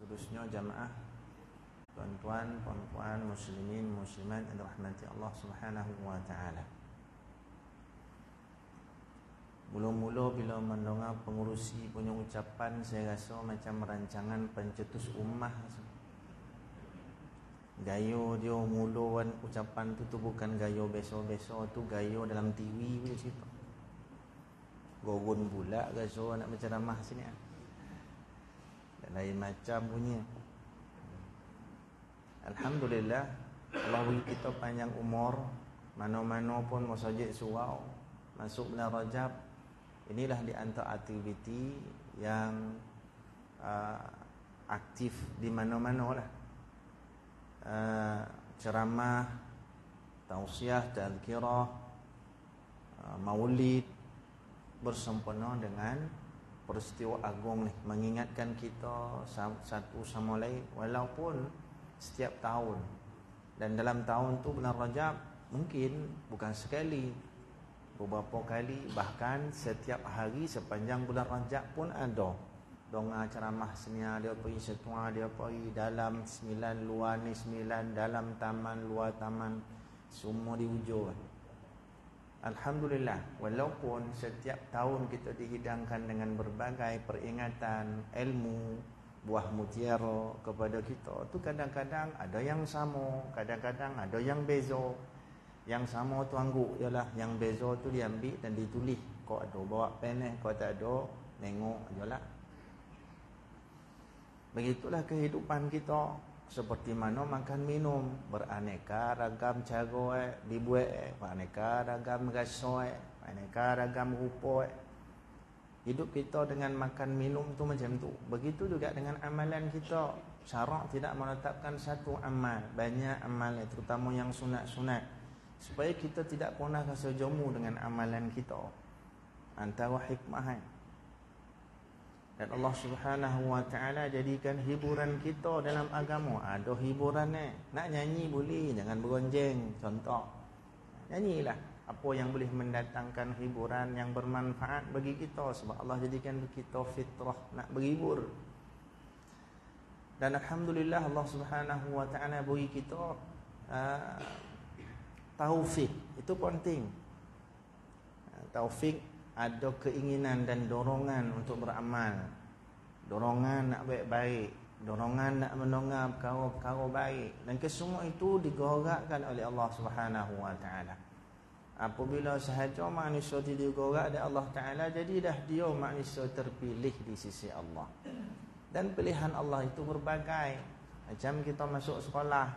khususnya jamaah tuan-tuan, puan-puan, muslimin, muslimat yang dirahmati Allah Subhanahu wa taala. Mula-mula bila mendengar pengurusi punya ucapan, saya rasa macam rancangan pencetus ummah. Gaya dia mulakan ucapan tu bukan gaya biasa-biasa, tu gaya dalam TV punya cerita. Gogon pula rasa nak berceramah sini. Dan lain macam punya. Alhamdulillah, Allah beri kita panjang umur, mana-mana pun masjid surau, masuk bulan Rajab. Inilah di antara aktiviti yang aktif di mana-mana lah. Ceramah, tausiah, tazkirah, maulid bersempena dengan peristiwa agung ni, mengingatkan kita satu sama lain walaupun setiap tahun. Dan dalam tahun tu bulan Rajab mungkin bukan sekali, beberapa kali, bahkan setiap hari sepanjang bulan Rajab pun ada donga ceramah senia, dia pergi setua, dia pergi dalam 9, luar ni 9, dalam taman, luar taman, semua di hujung. Alhamdulillah, walaupun setiap tahun kita dihidangkan dengan berbagai peringatan ilmu, buah mutiara kepada kita, tu kadang-kadang ada yang sama, kadang-kadang ada yang beza. Yang sama tu angguk je lah, yang beza tu diambil dan ditulis. Kau ada bawa pen kau tak ada, tengok je lah. Begitulah kehidupan kita. Seperti mana makan minum, beraneka ragam cara dibuat, beraneka ragam rasa, beraneka ragam rupa. Hidup kita dengan makan minum tu macam tu. Begitu juga dengan amalan kita. Syarak tidak menetapkan satu amal, banyak amal, terutama yang sunat-sunat, supaya kita tidak pernah rasa jemu dengan amalan kita. Antara hikmah. Dan Allah Subhanahu wa taala jadikan hiburan kita dalam agama. Ada hiburan nak nyanyi boleh, jangan beronjeng. Contoh, nyanyilah apa yang boleh mendatangkan hiburan yang bermanfaat bagi kita, sebab Allah jadikan kita fitrah nak berhibur. Dan alhamdulillah Allah Subhanahu wa taala beri kita taufik. Itu penting. Taufik, ada keinginan dan dorongan untuk beramal, dorongan nak baik-baik, dorongan nak mendengar perkara-perkara baik, dan kesemua itu digerakkan oleh Allah Subhanahu wa taala. Apabila sahaja manusia digerak oleh Allah taala, jadilah dia manusia terpilih di sisi Allah. Dan pilihan Allah itu berbagai. Macam kita masuk sekolah,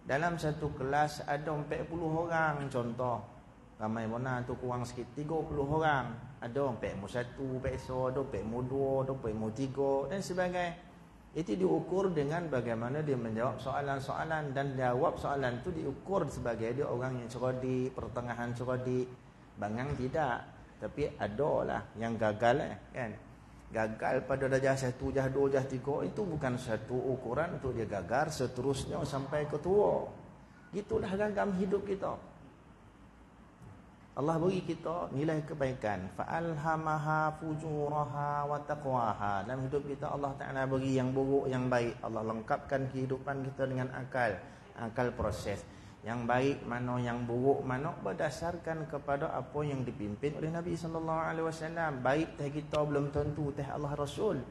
dalam satu kelas ada 40 orang contoh. Ramai mana tu kurang sikit 30 orang. Ada PMU 1, PSO, ada PMU 2, ada PMU 3 dan sebagainya. Itu diukur dengan bagaimana dia menjawab soalan-soalan, dan jawab soalan tu diukur sebagai dia orang yang cerdik, pertengahan cerdik, bangang tidak. Tapi adalah yang gagal kan. Gagal pada darjah 1, darjah 2, darjah 3 itu bukan satu ukuran untuk dia gagal seterusnya sampai ke tua. Gitulah ragam hidup kita. Allah beri kita nilai kebaikan, fa'alhamaha fujuraha wa taqwaha. Dalam hidup kita Allah Taala beri yang buruk, yang baik. Allah lengkapkan kehidupan kita dengan akal proses. Yang baik mana, yang buruk mana, berdasarkan kepada apa yang dipimpin oleh Nabi sallallahu alaihi wasallam. Baik teh kita belum tentu teh Allah Rasul.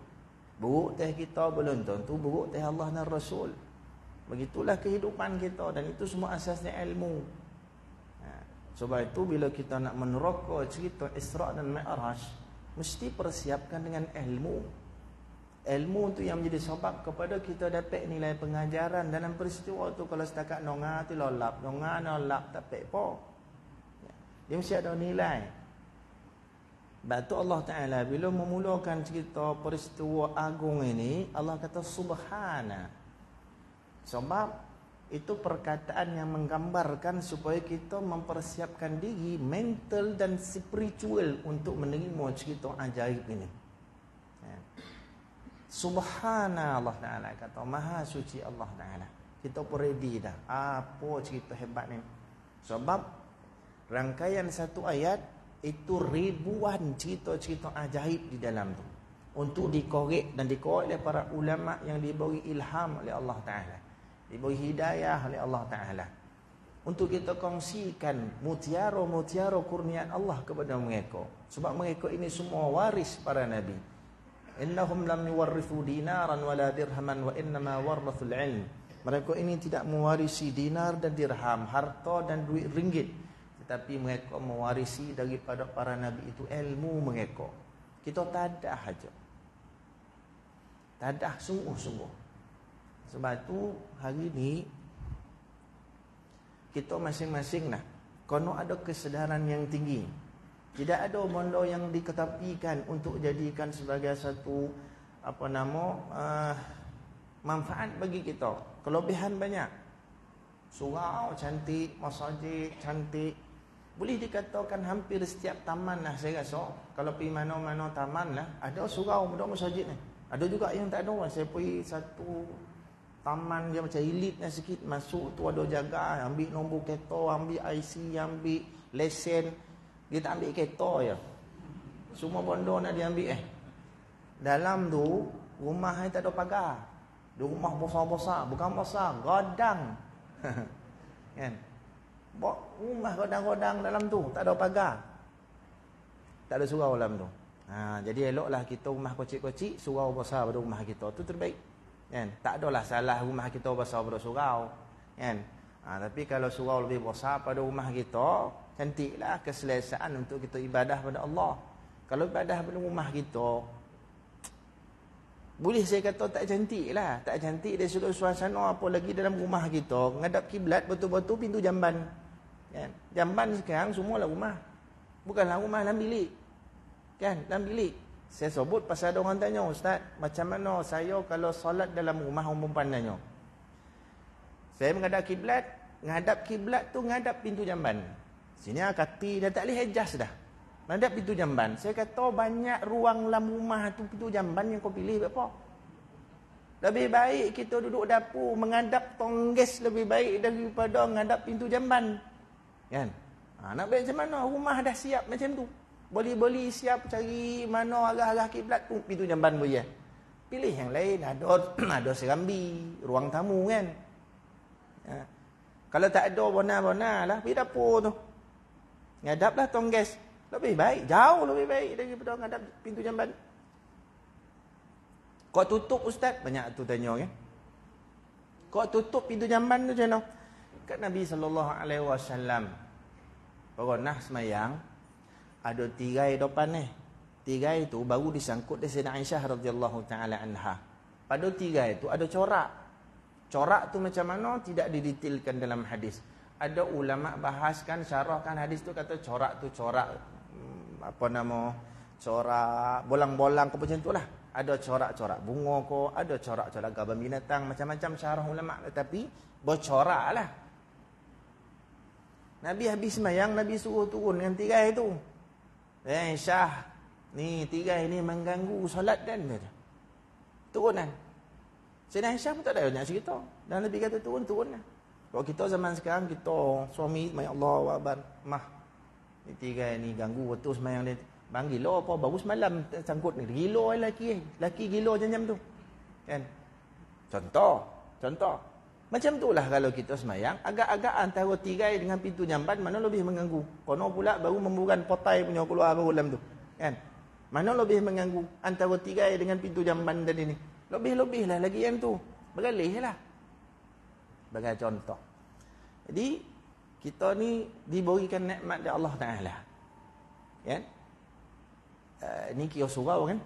Buruk teh kita belum tentu buruk teh Allah dan Rasul. Begitulah kehidupan kita, dan itu semua asasnya ilmu. Sebab itu bila kita nak meneraka cerita Isra' dan Mi'raj, mesti persiapkan dengan ilmu. Ilmu tu yang menjadi sebab kepada kita dapat nilai pengajaran dalam peristiwa tu. Kalau setakat nongah tu lolap, nolap tak apa. Dia mesti ada nilai. Sebab tu Allah Ta'ala bila memulakan cerita peristiwa agung ini, Allah kata Subhana. Sebab itu perkataan yang menggambarkan supaya kita mempersiapkan diri mental dan spiritual untuk menerima cerita ajaib ini. Subhana Allah Ta'ala, kata maha suci Allah Ta'ala. Kita pun ready dah apa cerita hebat ni. Sebab rangkaian satu ayat itu ribuan cerita-cerita ajaib di dalam tu. untuk dikorek dan dikorek oleh para ulama yang diberi ilham oleh Allah Ta'ala, diberi hidayah oleh Allah Ta'ala, untuk kita kongsikan mutiara-mutiara kurniaan Allah kepada mereka. Sebab mereka ini semua waris para nabi. Innahum lam yuwarrithu dinaran wala dirhaman wa innama warrathul ilm. Mereka ini tidak mewarisi dinar dan dirham, harta dan duit ringgit, tetapi mereka mewarisi daripada para nabi itu ilmu mereka. Kita tadah aja. Tadah sungguh-sungguh. Sebab itu hari ini kita masing-masing kono ada kesedaran yang tinggi. Tidak ada benda yang diketepikan untuk jadikan sebagai satu manfaat bagi kita. Kelebihan banyak. Surau cantik, masjid cantik. Boleh dikatakan hampir setiap taman saya rasa. Kalau pergi mana-mana taman ada surau, ada masjid ni. Ada juga yang tak ada. Saya pergi satu taman dia macam elit sikit, masuk tu ada jaga, ambil nombor kereta, ambil IC, ambil lesen. Dia tak ambil kereta je. Semua benda nak dia ambil Dalam tu rumah ni tak ada pagar. Dia rumah besar-besar, bukan besar, godang. Kan? Rumah godang-godang dalam tu, tak ada pagar. Tak ada surau dalam tu. Jadi eloklah kita rumah kecil-kecil, surau besar pada rumah kita. Tu terbaik. Kan? Tak adalah salah rumah kita besar pada surau. Kan? Tapi kalau surau lebih besar pada rumah kita, cantiklah keselesaan untuk kita ibadah pada Allah. Kalau ibadah pada rumah kita, boleh saya kata tak cantik lah. Tak cantik dari sudut suasana, apa lagi dalam rumah kita menghadap kiblat betul-betul pintu jamban. Kan? Jamban sekarang semualah rumah. Bukanlah rumah dalam bilik. Kan? Dalam bilik. Saya sebut pasal ada orang tanya, Ustaz, macam mana saya kalau solat dalam rumah, orang perempuan tanya. Saya menghadap kiblat tu menghadap pintu jamban. Sini kati dah tak boleh adjust dah. Menghadap pintu jamban. Saya kata banyak ruang dalam rumah tu pintu jamban yang kau pilih apa? Lebih baik kita duduk dapur menghadap tongges lebih baik daripada menghadap pintu jamban. Kan? Nak baik macam mana? Rumah dah siap macam tu. Boleh siap cari mana arah-arah kiblat tu pintu jamban boleh. Pilih yang lain, ada serambi, ruang tamu kan. Kalau tak ada bona-bona lah pergi dapur tu. Ngadaplah tongges. Lebih baik, jauh lebih baik daripada ngadap pintu jamban. Kau tutup Ustaz? Banyak tu tanya kan. Kau tutup pintu jamban tu macam mana? Kat Nabi SAW pernah semayang, ada tirai depan ni. Tirai tu baru disangkut dari Sayyidah Aisyah radhiyallahu taala anha. Pada tirai tu ada corak. Corak tu macam mana tidak didetailkan dalam hadis. Ada ulama bahaskan, syarahkan hadis tu, kata corak tu corak corak bolang-bolang ke macam tu lah. Ada corak-corak bunga ko, ada corak-corak gambar binatang, macam-macam syarah ulama, tetapi bercorak lah. Nabi habis semayang, Nabi suruh turun dengan tirai tu. Syah, ni tirai ni mengganggu solat kan? Turunan. Sayyidah Aisyah pun tak ada banyak cerita. Dan Nabi kata turun lah. Kalau kita zaman sekarang, kita suami, ya Allah wabar, mah, ni tirai ni ganggu betul semayang dia. Bang gila apa? Baru semalam sangkut ni. Gila lelaki. Lelaki gila jam-jam tu. Kan? Contoh. Macam itulah kalau kita semayang, agak-agak antara tirai dengan pintu jamban, mana lebih mengganggu? Kono pula baru memburan potai punya keluar baru dalam tu. Kan? Mana lebih mengganggu antara tirai dengan pintu jamban tadi ni? Lebih-lebih lah lagi yang tu. Beralih lah. Sebagai contoh. Jadi, kita ni diberikan nikmat dari Allah Ta'ala. Kan? Ni kira surau kan?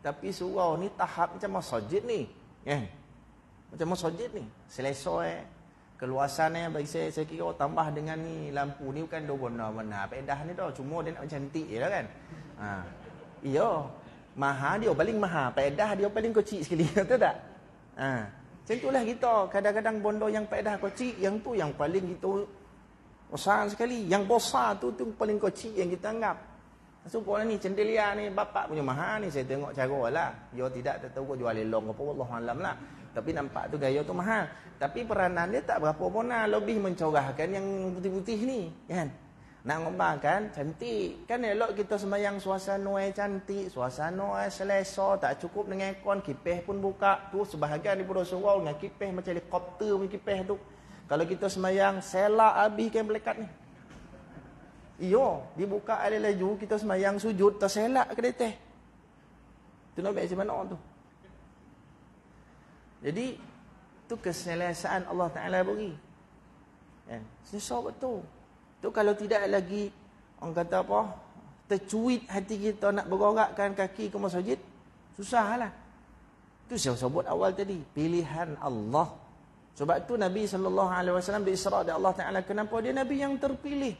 Tapi surau ni tahap macam masjid ni. Kan? Macam masjid ni. Selesai keluasan bagi saya kira tambah dengan ni lampu ni bukan dua warna pedah ni dah, cuma dia nak cantik je lah kan. Iya. Mahal dia paling mahal, pedah dia paling kecil sekali, betul tak? Macam itulah kita. Kadang-kadang bondo yang pedah kecil, yang tu yang paling kita besar sekali. Yang besar tu paling kecil yang kita anggap. Supaya ni cendelia ni bapak punya mahal ni, saya tengok cara lah. Dia tidak tahu jual lelong apa, wallahualam lah. Tapi nampak tu gaya tu mahal. Tapi peranan dia tak berapa bona, lebih mencorahkan yang putih-putih ni, kan? Nak ngomong kan cantik. Kan elok kita sembahyang suasana cantik, suasana selesa, tak cukup dengan aircon, kipas pun buka. Tu sebahagian daripada surau dengan kipas macam helikopter punya kipas tu. Kalau kita sembahyang selak habis kan melekat ni. Iyo, dibuka air laju kita sembahyang sujud terselak ke detek. Tu nak macam mana tu? Jadi tu keselesaan Allah Taala bagi. Kan? Selesa betul. Tu kalau tidak lagi orang kata apa? Tercuit hati kita nak bergerakkan kaki ke masjid, susahlah. Tu saya sebut awal tadi, pilihan Allah. Sebab tu Nabi SAW di Isra' dari Allah Taala, kenapa dia Nabi yang terpilih?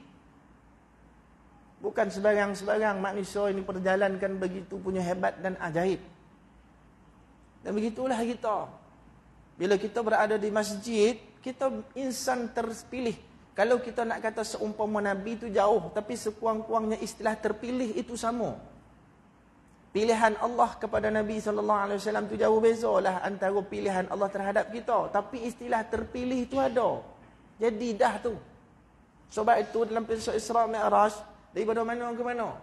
Bukan sebarang-sebarang manusia ini perjalankan begitu punya hebat dan ajaib. Dan begitulah kita. Bila kita berada di masjid, kita insan terpilih. Kalau kita nak kata seumpama Nabi itu jauh, tapi sekurang-kurangnya istilah terpilih itu sama. Pilihan Allah kepada Nabi SAW itu jauh bezalah antara pilihan Allah terhadap kita. Tapi istilah terpilih itu ada. Jadi dah tu. Sebab itu dalam kisah Isra' Mi'raj, daripada mana ke mana?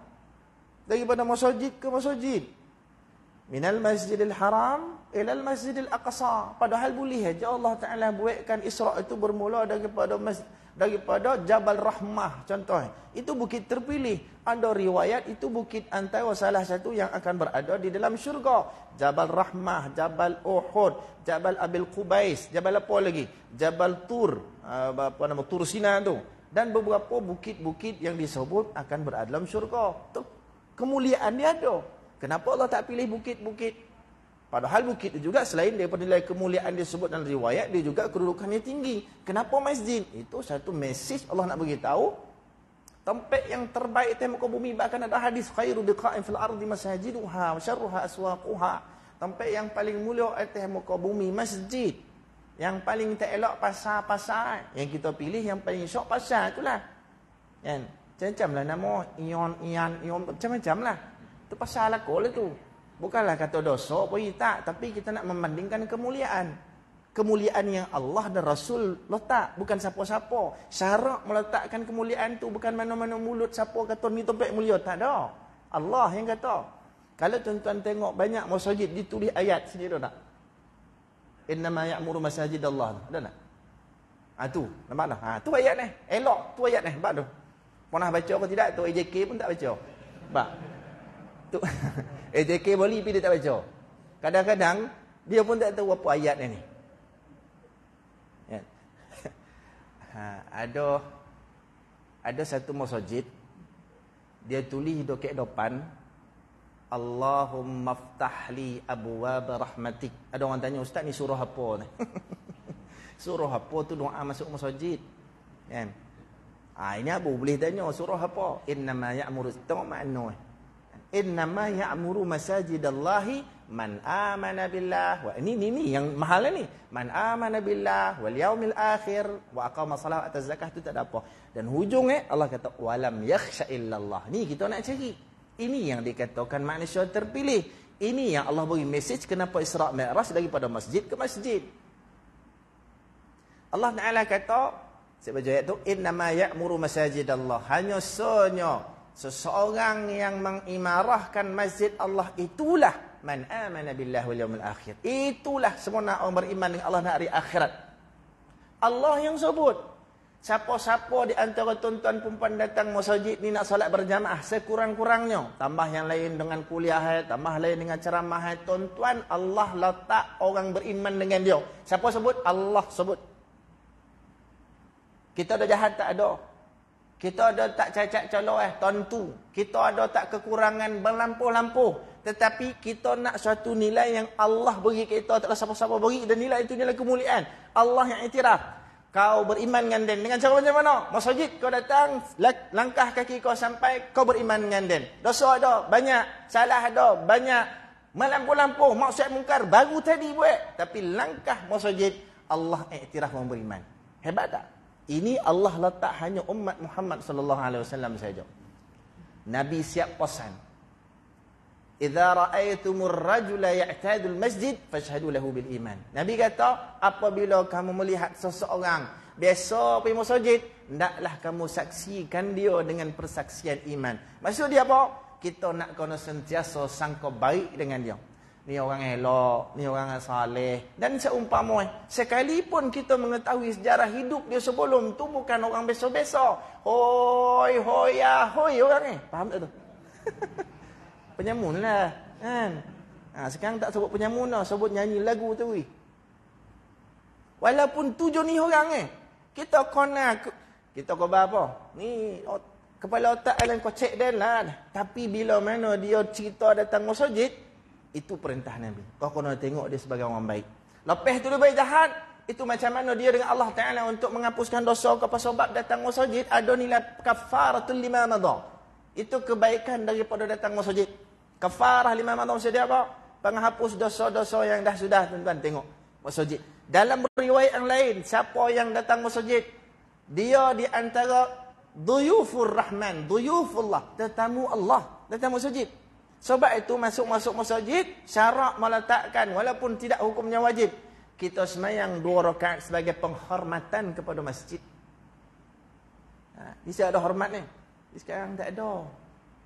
Daripada masjid ke masjid. Minal masjidil haram ilal masjidil aqsa. Padahal boleh aja Allah Ta'ala buatkan Isra' itu bermula daripada Jabal Rahmah contoh. Itu bukit terpilih. Ada riwayat itu bukit antara salah satu yang akan berada di dalam syurga. Jabal Rahmah, Jabal Uhud, Jabal Abil Qubais, Jabal apa lagi? Jabal Tur, apa nama Tur Sina tu. Dan beberapa bukit-bukit yang disebut akan berada dalam syurga. Kemuliaan dia ada. Kenapa Allah tak pilih bukit-bukit? Padahal bukit itu juga selain daripada nilai kemuliaan disebut dalam riwayat, dia juga kedudukannya tinggi. Kenapa masjid? Itu satu mesej Allah nak beritahu. Tempat yang terbaik di muka bumi, bahkan ada hadis khairu biqa'in fil ardi masajiduha wa syarruha aswaquha. Tempat yang paling mulia atas muka bumi masjid. Yang paling tak elok pasar-pasar. Yang kita pilih yang paling syok pasar itulah. Kan? Macam-macam lah nama Ion macam-macam lah. Itu pasal lakol itu. Bukanlah kata dosa apa tak, tapi kita nak membandingkan kemuliaan. Kemuliaan yang Allah dan Rasul letak, bukan siapa-siapa. Syarat meletakkan kemuliaan tu bukan mana-mana mulut siapa kata ni tempat mulia, tak ada. Allah yang kata. Kalau tuan-tuan tengok banyak masjid ditulis ayat sini ada tak? Innama ya'muru masajidallah. Ada tak? Tu, nampak dah. Tu ayat ni. Elok tu ayat ni, nampak tu. Pernah baca ke tidak? Tu AJK pun tak baca. Nampak? Tu AJK boleh tapi dia tak baca. Kadang-kadang dia pun tak tahu apa ayat ni. Ya. Ada satu masjid dia tulis di depan Allahumma ftahli abwaab rahmatik. Ada orang tanya, ustaz ni surah apa ni? Surah apa tu doa masuk masjid? Kan? Ini Abu boleh tanya surah apa? Innama ya'muru, tengok makna. Innama ya'muru masajidallahi man amana billah. Wah, ini yang mahal ni. Man amana billah wal yaumil akhir wa aqama salat atau zakah, tu tak ada apa. Dan hujungnya Allah kata walam yakhsha illallah. Ni kita nak cari. Ini yang dikatakan manusia terpilih. Ini yang Allah bagi mesej kenapa Isra' Mi'raj daripada masjid ke masjid. Allah Ta'ala kata, saya baca ayat tu, innama ya'muru masajidallah. Hanya seseorang yang mengimarahkan masjid Allah, itulah man amana billahi wal yaumil akhir. Itulah semua orang beriman dengan Allah dan hari akhirat. Allah yang sebut. Siapa-siapa di antara tuan-tuan perempuan datang masjid ni nak solat berjamaah sekurang-kurangnya, tambah yang lain dengan kuliah, tambah lain dengan ceramah, tuan-tuan, Allah letak orang beriman dengan dia. Siapa sebut? Allah sebut. Kita ada jahat tak ada. Kita ada tak cacat colok tentu. Kita ada tak kekurangan berlampuh-lampuh. Tetapi kita nak suatu nilai yang Allah bagi kita, taklah siapa-siapa bagi, dan nilai itu nilai kemuliaan. Allah yang iktiraf. Kau beriman dengan cara macam mana? Masjid kau datang, langkah kaki kau sampai, kau beriman dengan dia. Dosa ada banyak, salah ada banyak, melampuh-lampuh, maksiat mungkar baru tadi buat, tapi langkah masjid Allah iktiraf orang beriman. Hebat tak? Ini Allah letak hanya umat Muhammad sallallahu alaihi wasallam saja. Nabi siap pesan. Idza ra'aitumur rajula ya'tadul masjid fashhadu lahu bil iman. Nabi kata, apabila kamu melihat seseorang biasa pergi masjid, hendaklah kamu saksikan dia dengan persaksian iman. Maksud dia apa? Kita nak kena sentiasa sangka baik dengan dia. Ni orang elok, ni orang saleh. Dan seumpama sekalipun kita mengetahui sejarah hidup dia sebelum tu bukan orang biasa-biasa. Hoi, hoya, hoi orang ni. Faham tak tu? Penyamun lah. Kan? Sekarang tak sebut penyamun lah. Sebut nyanyi lagu tu. Walaupun 7 ni orang kita kena, kita kau apa? Ni kepala otak kalian kau cek dia lah. Tapi bila mana dia cerita datang masjid, itu perintah Nabi. Kau kena tengok dia sebagai orang baik. Lepas tu dia baik jahat, itu macam mana dia dengan Allah Ta'ala untuk menghapuskan dosa kepada sebab datang masjid, ada nilai kafaratul lima madha. Itu kebaikan daripada datang masjid. Kafarah lima madha maksud dia apa? Penghapus dosa-dosa yang dah sudah, tuan-tuan tengok masjid. Dalam riwayat yang lain, siapa yang datang masjid, dia di antara duyufur rahman, duyufullah, tetamu Allah, datang masjid. Sebab itu masuk masjid, syarak meletakkan walaupun tidak hukumnya wajib, kita semayang 2 rakaat sebagai penghormatan kepada masjid. Bisa ada hormat ni. Sekarang tak ada.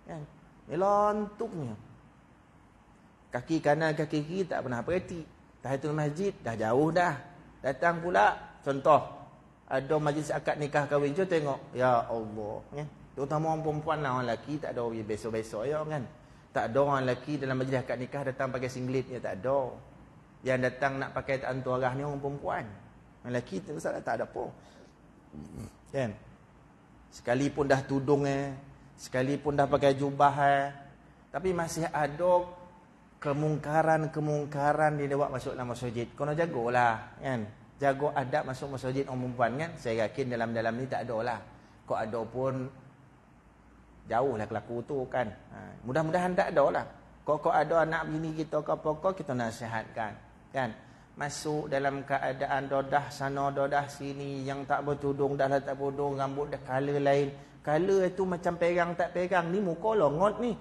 Kan? Melontuknya. Kaki kanan, kaki kiri tak pernah perhati. Tahiyatul masjid dah jauh dah. Datang pula, contoh, ada majlis akad nikah kahwin, je tengok. Ya Allah. Kan? Terutama orang perempuan lah, orang lelaki tak ada orang besok-besok ya kan. Tak ada orang lelaki dalam majlis akad nikah datang pakai singlet, ya tak ada. Yang datang nak pakai tantu arah ni orang perempuan. Orang lelaki tu tak ada apa. Kan? Sekalipun dah tudung sekalipun dah pakai jubah tapi masih ada kemungkaran dia buat masuk dalam masjid. Kena jagalah, kan? Jaga adab masuk masjid orang perempuan kan. Saya yakin dalam ni tak ada lah. Kok ada pun jauh lah kelaku tu kan. Mudah-mudahan tak ada lah. Kok ada anak bini kita ke apa-apa, kita nasihatkan. Kan? Masuk dalam keadaan dodah sana, dodah sini. Yang tak bertudung, dah tak bertudung. Rambut dah color lain. Color itu macam perang tak perang. Ni muka longot ni.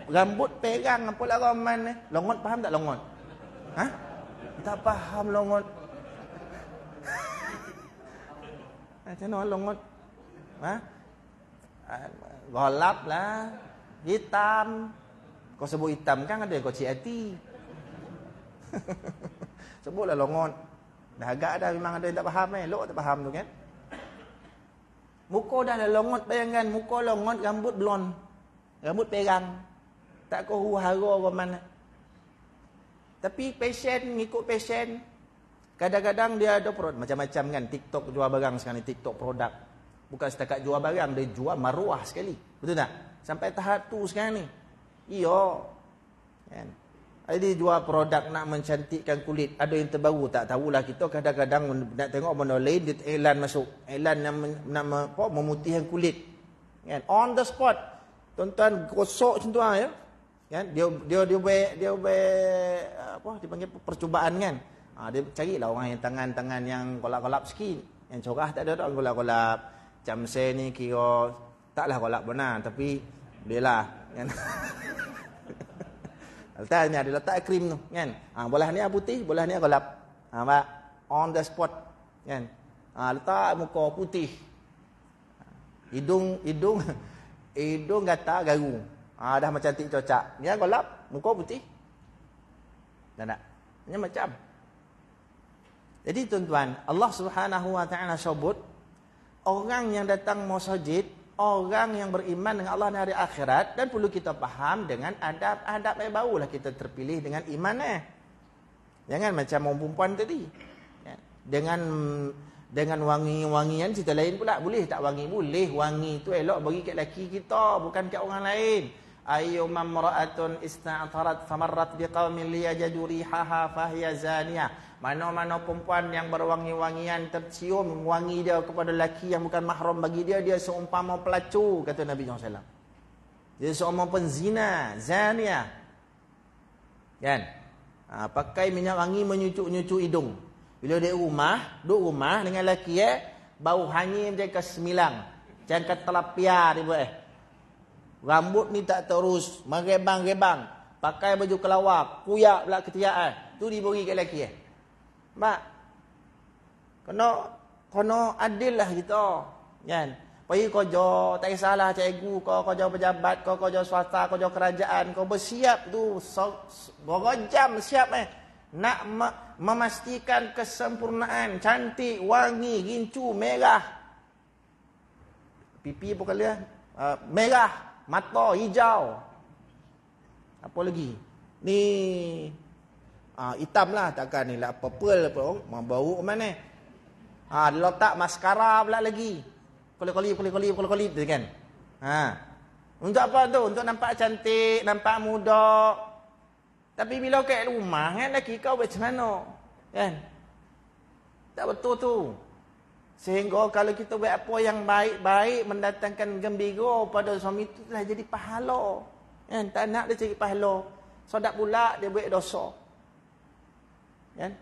Rambut perang apa lah roman ni. Longot faham tak longot? Tak faham longot. Macam mana longot? Golap lah, hitam. Kau sebut hitam kan ada kau cik hati. Sebutlah longot. Dah agak dah memang ada yang tak faham elok tak faham tu kan. Muka dah lah longot, bayangkan muka longot, rambut blond. Rambut perang. Tak kau huru-hara ke mana. Tapi passion, ngikut passion. Kadang-kadang dia ada produk macam-macam kan. TikTok jual barang sekarang ni, TikTok produk. Bukan setakat jual barang, dia jual maruah sekali. Betul tak? Sampai tahap tu sekarang ni. Iya. Kan? Dia jual produk nak mencantikkan kulit. Ada yang terbaru, tak tahulah kita. Kadang-kadang nak tengok benda lain, dia iklan masuk. Iklan nak memutihkan kulit. Kan? On the spot. Tuan-tuan gosok macam tu ya. Kan? Dia apa dipanggil percubaan kan. Dia carilah orang yang tangan-tangan yang kolap-kolap sikit. Yang corah tak ada kolap-kolap. Macam saya ni kira taklah kolap benar tapi bolehlah kan. Letaknya dia letak krim tu kan. Belah ni putih, belah ni kolap. Pak on the spot kan. Letak muka putih. Hidung gatal garu. Dah macam cantik cocak. Ni kolap, muka putih. Tak nak. Ini macam. Jadi tuan-tuan, Allah Subhanahu wa taala sebut orang yang datang masjid, orang yang beriman dengan Allah dan hari akhirat, dan perlu kita faham dengan adab-adab yang barulah kita terpilih dengan iman Jangan macam orang perempuan tadi. Dengan wangi-wangian cerita lain pula. Boleh tak wangi? Boleh. Wangi tu elok bagi kat laki kita, bukan kat orang lain. Ayyuma imra'atun ista'tarat famarrat biqaumin liyajadu rihaha fahiya zaniyah. Mana-mana perempuan yang berwangi-wangian tercium wangi dia kepada lelaki yang bukan mahram bagi dia, dia seumpama pelacur, kata Nabi SAW. Dia seumpama penzina, zaniah. Kan? Pakai minyak wangi menyucuk-nyucuk hidung. Bila dia duduk rumah dengan lelaki bau hanyir macam kesemilang. Macam ketelapia dia buat Rambut ni tak terus, merebang-rebang. Pakai baju kelawar, kuyak pula ketiak tu diberi kat lelaki Mak, kena adil lah kita. Kan? Pergi kerja, tak kisahlah cikgu, kau kerja pejabat, kau kerja swasta, kau kerja kerajaan, kau bersiap tu berapa jam siap nak memastikan kesempurnaan, cantik, wangi, gincu, merah. Pipi apa kali merah, mata hijau. Apa lagi? Ni hitam lah, takkan ni lah purple apa, bau mana? Letak maskara pula lagi. Kolip tu kan. Untuk apa tu? Untuk nampak cantik, nampak muda. Tapi bila kat rumah kan laki kau macam mana? Kan? Tak betul tu. Sehingga kalau kita buat apa yang baik-baik mendatangkan gembira pada suami itu telah jadi pahala. Kan? Tak nak dia cari pahala. Sedap pula dia buat dosa. Kan?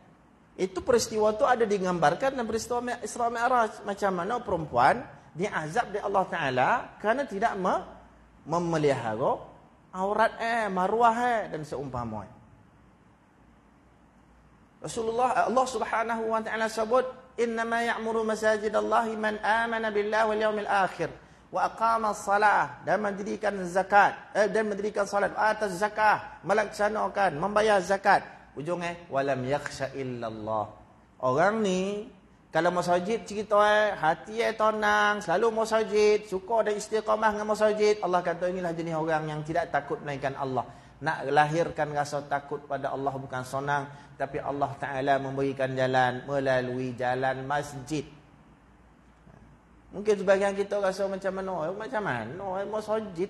Itu peristiwa tu ada digambarkan dalam peristiwa Isra Mi'raj. Macam mana perempuan diazab oleh Allah Ta'ala kerana tidak memelihara aurat maruah dan seumpama. Allah Subhanahu wa Ta'ala sebut, innama ya'muru masajidallahi man amana billahi wal yawmil akhir wa aqama as-salah, dan mendirikan zakat dan mendirikan salat, atas zakah, melaksanakan membayar zakat. Ujungnya walam yakhsha illallah. Orang ni kalau masjid cerita hati tenang, selalu masjid, suka dan istiqamah dengan masjid, Allah kata inilah jenis orang yang tidak takut melainkan Allah. Nak lahirkan rasa takut pada Allah bukan senang, tapi Allah Ta'ala memberikan jalan melalui jalan masjid. Mungkin sebagian kita rasa macam mana masjid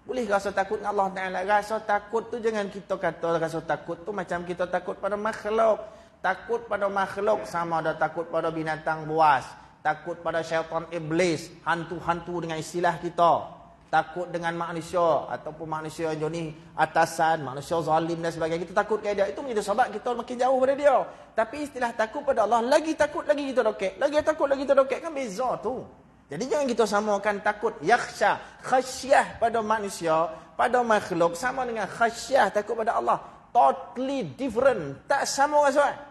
boleh rasa takut dengan Allah Ta'ala. Rasa takut tu jangan kita kata rasa takut tu macam kita takut pada makhluk. Takut pada makhluk sama ada takut pada binatang buas, takut pada syaitan iblis, hantu-hantu dengan istilah kita, takut dengan manusia ataupun manusia yang jenis atasan, manusia zalim dan sebagainya. Kita takut ke dia, itu menjadi sebab kita makin jauh pada dia. Tapi istilah takut pada Allah, lagi takut lagi kita dokek, lagi takut lagi kita dokek, kan beza tu. Jadi jangan kita samakan takut yakhsha, khasyah pada manusia, pada makhluk sama dengan khasyah takut pada Allah. Totally different, tak sama rasa.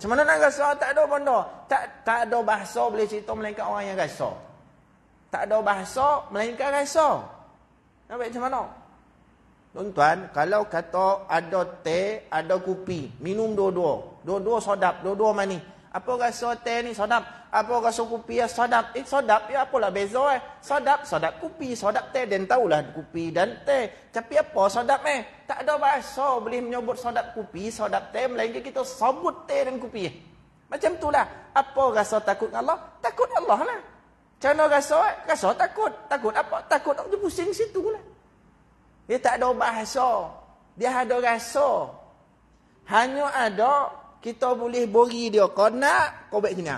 Macam mana nak rasa? Tak ada benda. Tak ada bahasa boleh cerita melainkan orang yang rasa. Tak ada bahasa melainkan rasa. Nampak macam mana? Tuan-tuan, kalau kata ada teh, ada kopi, minum dua-dua. Dua-dua sedap, dua-dua manis. Apa rasa teh ni sedap? Apa rasa kopi ya sedap? Sedap ya apalah beza Sedap kopi, sedap teh, dan tahulah kopi dan teh. Tapi apa sedap Tak ada bahasa boleh menyebut sedap kopi, sedap teh melainkan kita sebut teh dan kopi. Macam itulah. Apa rasa takut Allah? Takut Allah lah. Macam mana rasa takut. Takut apa? Takut dia pusing situ lah. Dia tak ada bahasa. Dia ada rasa. Hanya ada kita boleh beri dia. Kau nak, kau baik sini.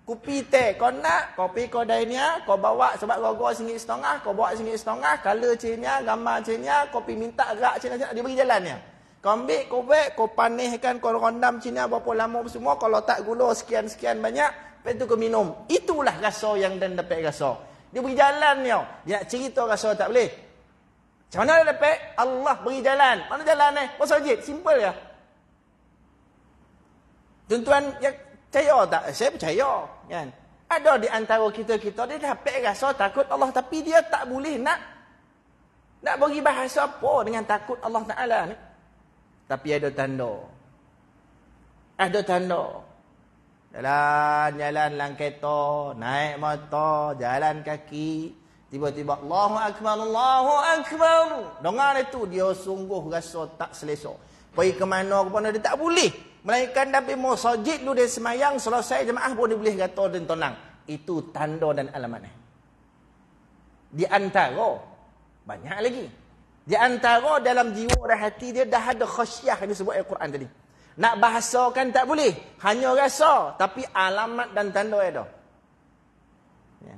Kopi teh, kau nak, kopi kedai ni, kau bawa sebab rogo RM1.5, kau bawa RM1.5, color cina, gambar cina, kopi minta gerak cina, dia beri jalan ni. Kau ambil, kau baik, kau panihkan, kau rendam cina berapa lama semua, kau letak gula sekian-sekian banyak, lepas tu kau minum. Itulah rasa yang dan dapat rasa. Dia beri jalan ni. Dia nak cerita rasa tak boleh. Macam mana dia dapat? Allah beri jalan. Mana jalan ni? Masjid, simple ya. Tuan-tuan yang percaya tak? Saya percaya. Kan? Ada di antara kita dia dapat rasa takut Allah. Tapi dia tak boleh nak bagi bahasa apa dengan takut Allah Ta'ala ni. Tapi ada tanda. Ada tanda. Jalan kereta, naik motor, jalan kaki. Tiba-tiba Allahu Akbar, Allahu Akbar. Dengar itu, dia sungguh rasa tak selesa. Pergi ke mana dia tak boleh. Melainkan tapi masjid dulu dia semayang, selesai jemaah pun dia boleh kata dan tenang. Itu tanda dan alamatnya. Di antara, banyak lagi. Di antara dalam jiwa dan hati dia dah ada khasyah yang disebut Al-Quran tadi. Nak bahasakan tak boleh. Hanya rasa. Tapi alamat dan tanda ada. Ya.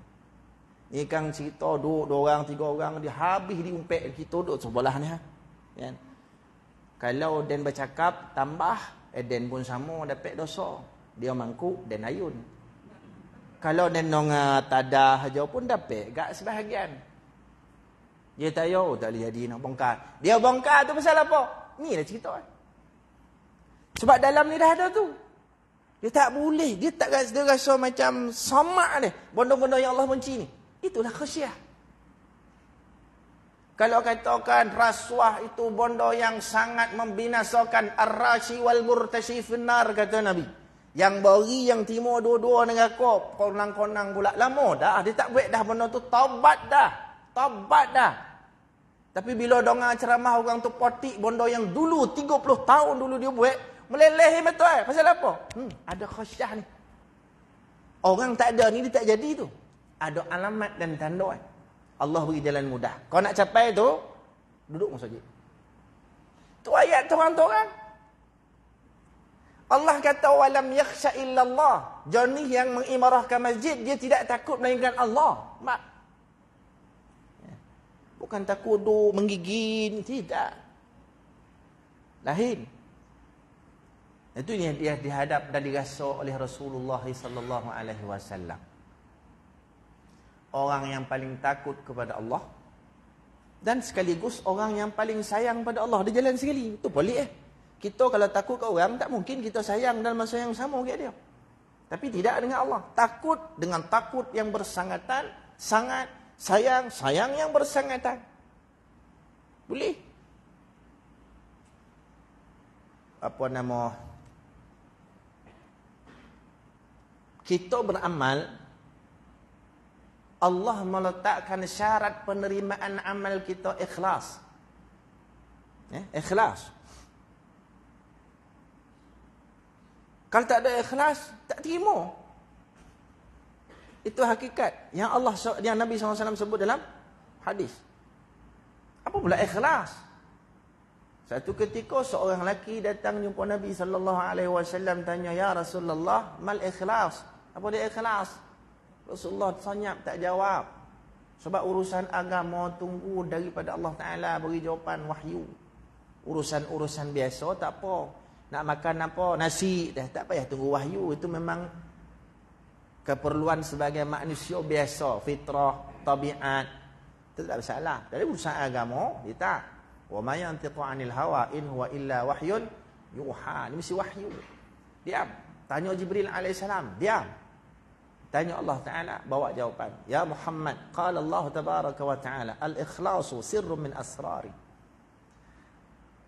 Ni kan cerita dua orang, tiga orang. Dia habis diumpet. Kita duduk sebelah ni. Ya. Kalau Dan bercakap, tambah. Dan pun sama dapat dosa. Dia mangkuk dan ayun. Kalau Dan nonga tadah aja pun dapat. Gak sebahagian. Dia tak tahu. Tak boleh jadi nak bongkar. Dia bongkar tu pasal apa? Ni lah cerita. Sebab dalam ni dah ada tu. Dia tak boleh. Dia rasa macam sama dia. Benda-benda yang Allah benci ni. Itulah khasyah. Kalau katakan rasuah itu benda yang sangat membinasakan ar-rashi wal murtashi finnar, kata Nabi. Yang bari yang timur dua-dua neraka, konang-konang pula. Lama dah, dia tak buat dah benda tu, taubat dah. Taubat dah. Tapi bila dengar ceramah orang tu potik benda yang dulu 30 tahun dulu dia buat, meleleh betul pasal apa? Ada khasyah ni. Orang tak ada ni dia tak jadi tu. Ada alamat dan tanda. Allah beri jalan mudah. Kau nak capai tu, duduk masjid. Tu ayat orang-orang. Allah kata walam yakhsha illallah. Jonih yang mengimarahkan masjid, dia tidak takut melainkan Allah. Bukan takut menggigit, tidak. Lain. Itu yang dia dihadap dan dirasa oleh Rasulullah sallallahu alaihi wasallam. Orang yang paling takut kepada Allah dan sekaligus orang yang paling sayang pada Allah. Dia jalan sekali. Itu pelik Kita kalau takut ke orang, tak mungkin kita sayang dalam masa yang sama ke dia. Tapi tidak dengan Allah. Takut dengan takut yang bersangatan, sangat sayang yang bersangatan. Boleh. Apa nama? Kita beramal, Allah meletakkan syarat penerimaan amal kita ikhlas. Ikhlas. Kalau tak ada ikhlas, tak terima. Itu hakikat yang Nabi SAW sebut dalam hadis. Apa pula ikhlas? Satu ketika seorang lelaki datang jumpa Nabi SAW, tanya, "Ya Rasulullah, mal ikhlas?" Apa dia ikhlas? Rasulullah senyap tak jawab. Sebab urusan agama tunggu daripada Allah Ta'ala beri jawapan wahyu. Urusan-urusan biasa tak apa. Nak makan apa? Nasi. Tak payah tunggu wahyu. Itu memang keperluan sebagai manusia biasa. Fitrah, tabiat. Itu tak bersalah. Dari urusan agama, dia tak. Wa ma yantiqu 'anil hawa in huwa illa wahyun yuha. Ini mesti wahyu. Diam. Tanya Jibril alaihissalam. Diam. Tanya Allah Ta'ala, bawa jawapan. Ya Muhammad, qala Allah tabaraka wa ta'ala, al-ikhlasu sirrun min asrari.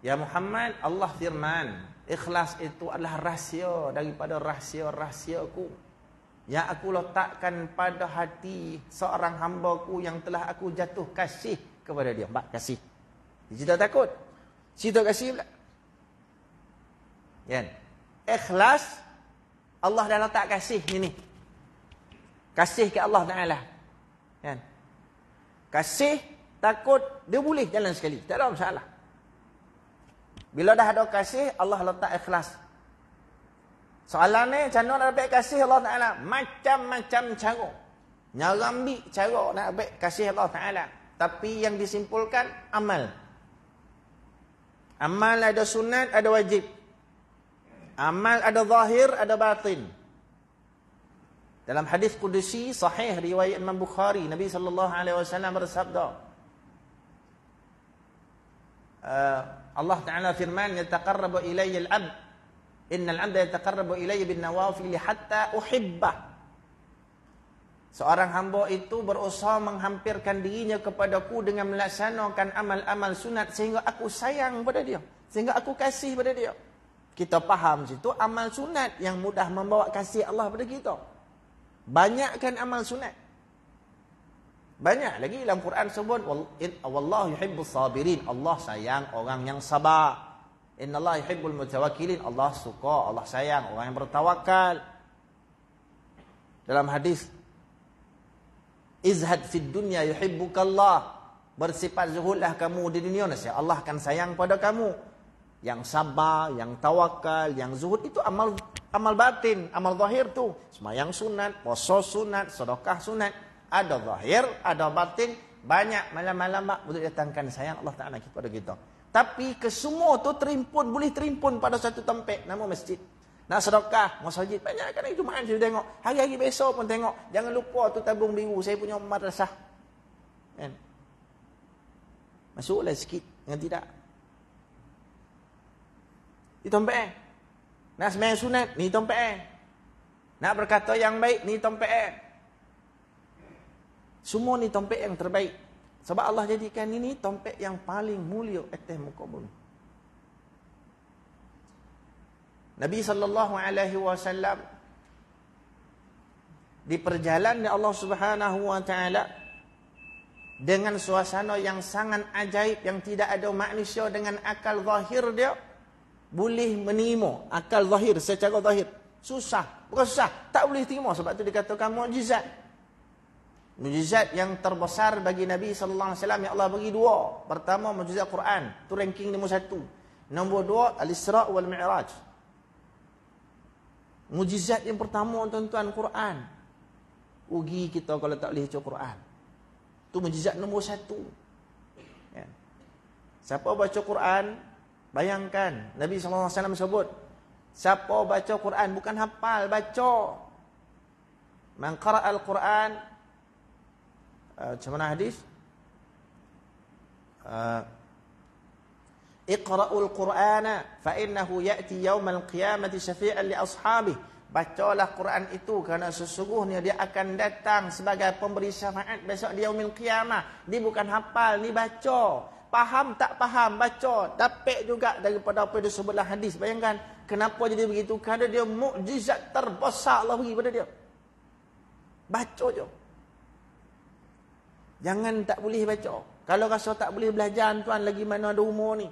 Ya Muhammad, Allah firman, ikhlas itu adalah rahsia daripada rahsia-rahsiaku. Yang aku letakkan pada hati seorang hamba-Ku yang telah aku jatuh kasih kepada dia. Kasih. Dia takut. Cerita kasih pula. Kan? Ikhlas, Allah dah letak kasih ni. Kasih ke Allah Ta'ala. Kan? Kasih, takut, dia boleh jalan sekali. Tak ada masalah. Bila dah ada kasih, Allah letak ikhlas. Soalan ni, macam mana nak dapat kasih Allah Ta'ala? Macam-macam cara. Nyarambi cara nak dapat kasih Allah Ta'ala. Tapi yang disimpulkan, amal. Amal ada sunat, ada wajib. Amal ada zahir, ada batin. Dalam hadis Qudusi sahih riwayat Imam Bukhari, Nabi SAW bersabda, Allah Ta'ala firman, yataqarrabu ilayya al-'abd, innal 'abda yataqarrabu ilayya bin nawafil hatta uhibbah. Seorang hamba itu berusaha menghampirkan dirinya kepadaku dengan melaksanakan amal-amal sunat sehingga aku sayang pada dia, sehingga aku kasih pada dia. Kita faham situ amal sunat yang mudah membawa kasih Allah pada kita. Banyakkan amal sunat. Banyak lagi dalam Quran sebut wallahu yuhibbus sabirin. Allah sayang orang yang sabar. Innallaha yuhibbul mutawakkilin. Allah suka, Allah sayang orang yang bertawakal. Dalam hadis izhad fid dunya yuhibbukallah. Bersifat zuhudlah kamu di dunia, nescaya Allah akan sayang pada kamu. Yang sabar, yang tawakal, yang zuhud itu amal batin, amal zahir tu. Sembahyang sunat, puasa sunat, sedekah sunat. Ada zahir, ada batin. Banyak malam-malam untuk datangkan sayang Allah Ta'ala kepada kita. Tapi kesemua tu boleh terimpun pada satu tempat, nama masjid. Nak sedekah, masjid. Banyak kan hari Jumaat saya tengok. Hari-hari besok pun tengok. Jangan lupa tu tabung biru, saya punya madrasah. Kan? Masuklah sikit, dengan tidak. Di tempat nak sembahyang sunat, ni tempat Nak berkata yang baik, ni tompek. Semua ni tompek yang terbaik. Sebab Allah jadikan ini tompek yang paling mulia atas muka bumi. Nabi SAW di perjalanan Allah Subhanahu wa taala dengan suasana yang sangat ajaib, yang tidak ada manusia dengan akal zahir dia boleh menerima. Akal zahir secara zahir susah, bukan susah, tak boleh terima. Sebab tu dikatakan mukjizat. Mukjizat yang terbesar bagi Nabi sallallahu alaihi wasallam yang Allah bagi dua. Pertama mukjizat Quran, tu ranking nombor 1. Nombor 2 Al-Isra' wal Mi'raj. Mukjizat yang pertama tuan-tuan, Quran. Ugi kita kalau tak boleh baca Quran. Tu mukjizat nombor 1. Ya. Siapa baca Quran, bayangkan Nabi sallallahu alaihi wasallam sebut, siapa baca Quran bukan hafal, baca. Man qara'a al-Quran, macam mana hadis? Iqra'ul Qur'ana fa innahu ya'ti yaumal qiyamati syafi'an li ashabihi. Bacalah Quran itu kerana sesungguhnya dia akan datang sebagai pemberi syafaat besok di yaumil qiyamah. Dia bukan hafal, ni baca. Faham tak faham, baca. Dapat juga daripada apa yang disebutlah hadis. Bayangkan kenapa jadi begitu? Kerana dia mukjizat terbesar Allah bagi pada dia. Baca je. Jangan tak boleh baca. Kalau rasa tak boleh belajar tuan, lagi mana ada umur ni.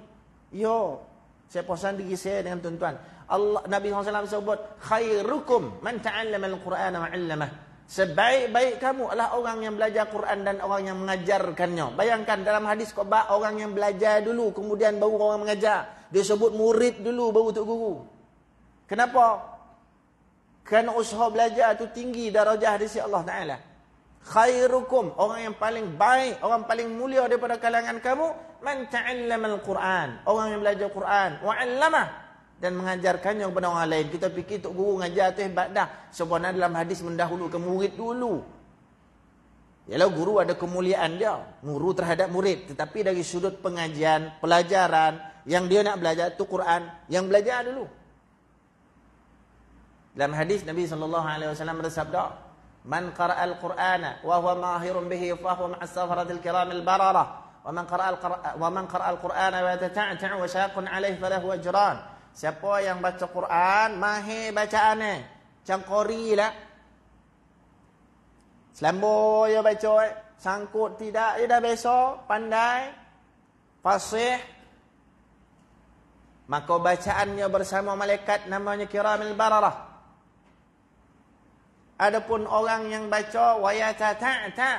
Yo, saya pesan diri saya dengan tuan-tuan. Allah, Nabi SAW sebut, khairukum man ta'allama al-Qur'ana wa 'allamah. Sebaik-baik kamu adalah orang yang belajar Quran dan orang yang mengajarkannya. Bayangkan dalam hadis khabar, orang yang belajar dulu kemudian baru orang mengajar. Dia sebut murid dulu baru tok guru. Kenapa? Kerana usaha belajar itu tinggi darjah di sisi Allah Taala. Khairukum, orang yang paling baik, orang paling mulia daripada kalangan kamu, man ta'allama al-Quran, orang yang belajar Quran, wa 'allamah, dan mengajarkannya kepada orang lain. Kita fikir tok guru ngajar tu hebat dah. Sebenarnya dalam hadis mendahulukan murid dulu. Yalah, guru ada kemuliaan dia, guru terhadap murid, tetapi dari sudut pengajian, pelajaran, yang dia nak belajar tu Quran, yang belajar dulu. Dalam hadis Nabi sallallahu alaihi wasallam bersabda, man qara'a al-Qur'ana wa huwa mahirun bihi fa huwa ma'as safaratil kiramil bararah, wa man qara'a al-Qur'ana wa tata'ta wa shaqun alaihi falahu ajran. Siapa yang baca Quran mahir bacaannya, cangkori lah, selambor dia baca, sangkut tidak, dia dah biasa, pandai, fasih, maka bacaannya bersama malaikat namanya kiramil bararah. Adapun orang yang baca wayata ta'ta,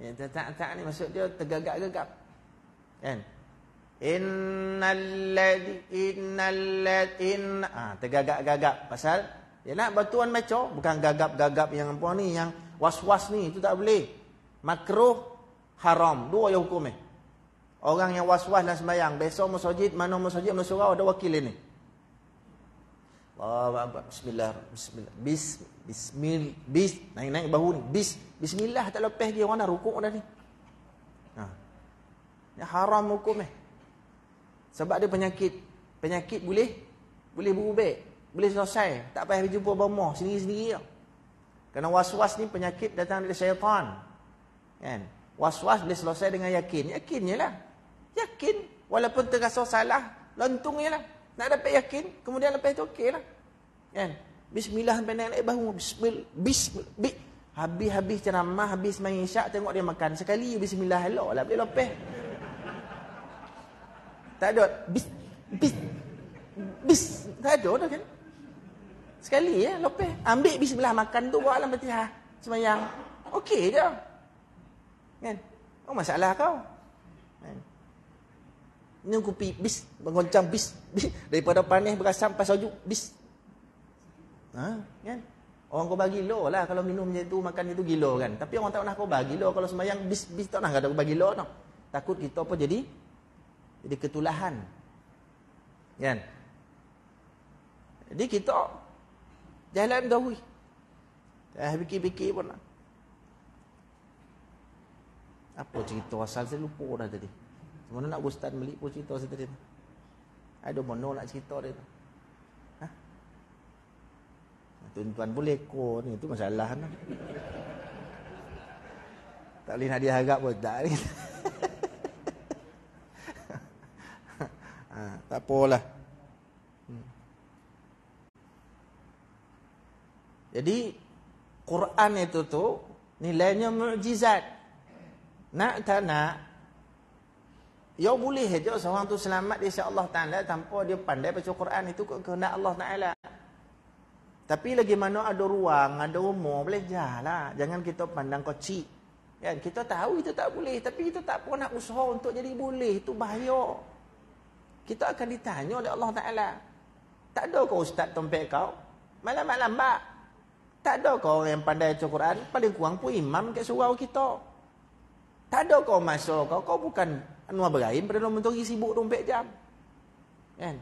ya ta'ta ni maksud dia tergagap-gagap, kan? Tergagap-gagap pasal dia nak batuan baca, bukan gagap-gagap yang apa ni, yang was-was ni, itu tak boleh. Makruh, haram, dua yang hukum ni. Orang yang was-was dan sembahyang, besok masjid, mana masjid, mana surau ada wakil ini. Allahu akbar, bismillah, naik bahu ni, bismillah tak lepas dia, orang dah rukuk dah ni. Ni haram hukum ni. Sebab dia penyakit boleh berubah, boleh selesai, tak payah jumpa bomoh sendiri-sendiri. Kerana was-was ni penyakit datang dari syaitan, kan? Was-was boleh selesai dengan yakin je lah. Yakin walaupun terasa salah, lontung je lah. Nak dapat yakin, kemudian lepas tu okey lah, kan? Bismillah sampai naik bahu, bismillah. Habis ceramah, habis main isyak, tengok dia makan sekali, bismillah, elok lah boleh lepas. Tak ada bis tak ada dah kan. Sekali ya lepas ambil bismillah, makan tu buat alam Fatihah, sembahyang, okey je, kan? Oh, masalah kau, kan? Minum kopi bis, bergoncang bis daripada panis berasam pas sajuk bis, kan? Orang kau bagi lo lah kalau minum macam tu, makan itu gila, kan? Tapi orang tak pernah kau bagi lo kalau sembahyang bis tak pernah ada kau bagi lo no. Takut kita apa jadi ketulahan, kan? Jadi kita jalan dawi, fikir-fikir pun lah. Apa cerita asal saya lupa dah tadi. Mana nak Ustaz balik pun cerita saya tadi. Ada mana nak cerita dia tu. tuan-tuan boleh ekor ni, itu masalah ni. Tak boleh nak diharap pun tak ni. Tak apalah. Jadi Quran itu tu nilainya mukjizat. Nak tak nak, ya boleh saja seorang tu selamat di sisi Allah Ta'ala tanpa dia pandai baca Quran, itu kehendak Allah Ta'ala. Tapi lagi mana ada ruang, ada umur, belajarlah. Jangan kita pandang kecil. Kan? Kita tahu itu tak boleh, tapi kita tak pernah usaha untuk jadi boleh. Itu bahaya. Kita akan ditanya oleh Allah Ta'ala. Tak ada kau ustaz tompek kau? Malam-malam lambat. Tak ada kau yang pandai baca Quran? Paling kurang pun imam kat surau kita. Tak ada kau masuk kau bukan Anwar Ibrahim pada nombor menteri sibuk 24 jam. Kan?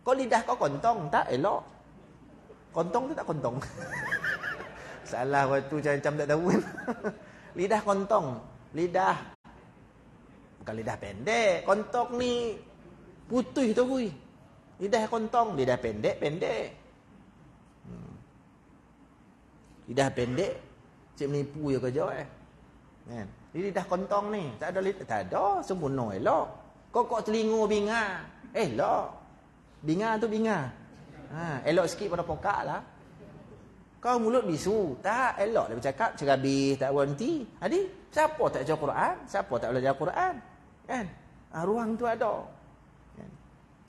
Kau lidah kau kontong, tak elok. Kontong tu tak kontong. Salah waktu macam tak tahu kan. Lidah kontong. Lidah. Bukan lidah pendek. Kontong ni putih tu kui. Lidah kontong. Lidah pendek. Lidah pendek. Cik menipu je kerja kan. Lidah kontong ni. Tak ada lidah. Tak ada. Sempurna elok. Kok telinga binga. Elok. Binga tu binga. Elok sikit pada pokak lah. Kau mulut bisu. Tak, elok dia bercakap. Cerabih, tak berhenti. Jadi, siapa tak baca Quran? Siapa tak belajar Quran? Kan? Ruang tu ada. Kan?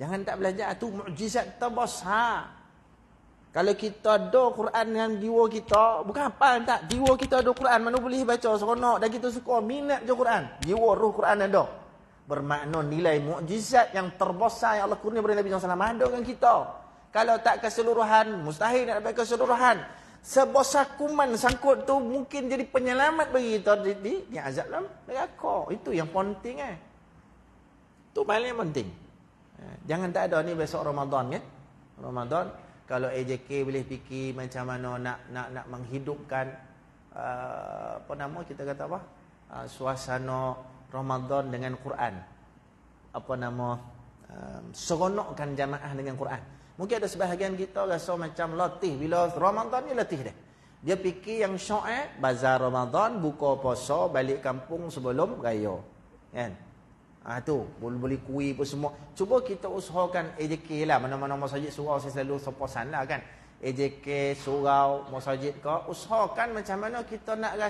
Jangan tak belajar. Itu mukjizat terbesar. Kalau kita ada Quran dengan jiwa kita, bukan apa tak. Jiwa kita ada Quran, mana boleh baca seronok. Dan kita suka minat je Quran. Jiwa roh Quran ada. Bermakna nilai mukjizat yang terbesar yang Allah kurnia kepada Nabi SAW ada dengan kita. Kalau tak keseluruhan, mustahil nak dapat keseluruhan. Sebesar kuman sangkut tu mungkin jadi penyelamat bagi kita di azab dalam neraka. Itu yang penting Itu paling penting. Jangan tak ada ni besok Ramadan kan. Ramadan kalau AJK boleh fikir macam mana nak menghidupkan apa nama kita kata apa? Suasana Ramadan dengan Quran. Apa nama? Seronokkan jamaah dengan Quran. Mungkin ada sebahagian kita rasa macam latih. Bila Ramadan ni latih dah. Dia fikir yang syok bazar Ramadan, buka puasa, balik kampung sebelum raya. Kan? Tu, boleh kuih pun semua. Cuba kita usahakan AJK lah. Mana-mana masjid surau saya selalu soposan lah kan. AJK, surau, masjid kau. Usahakan macam mana kita nak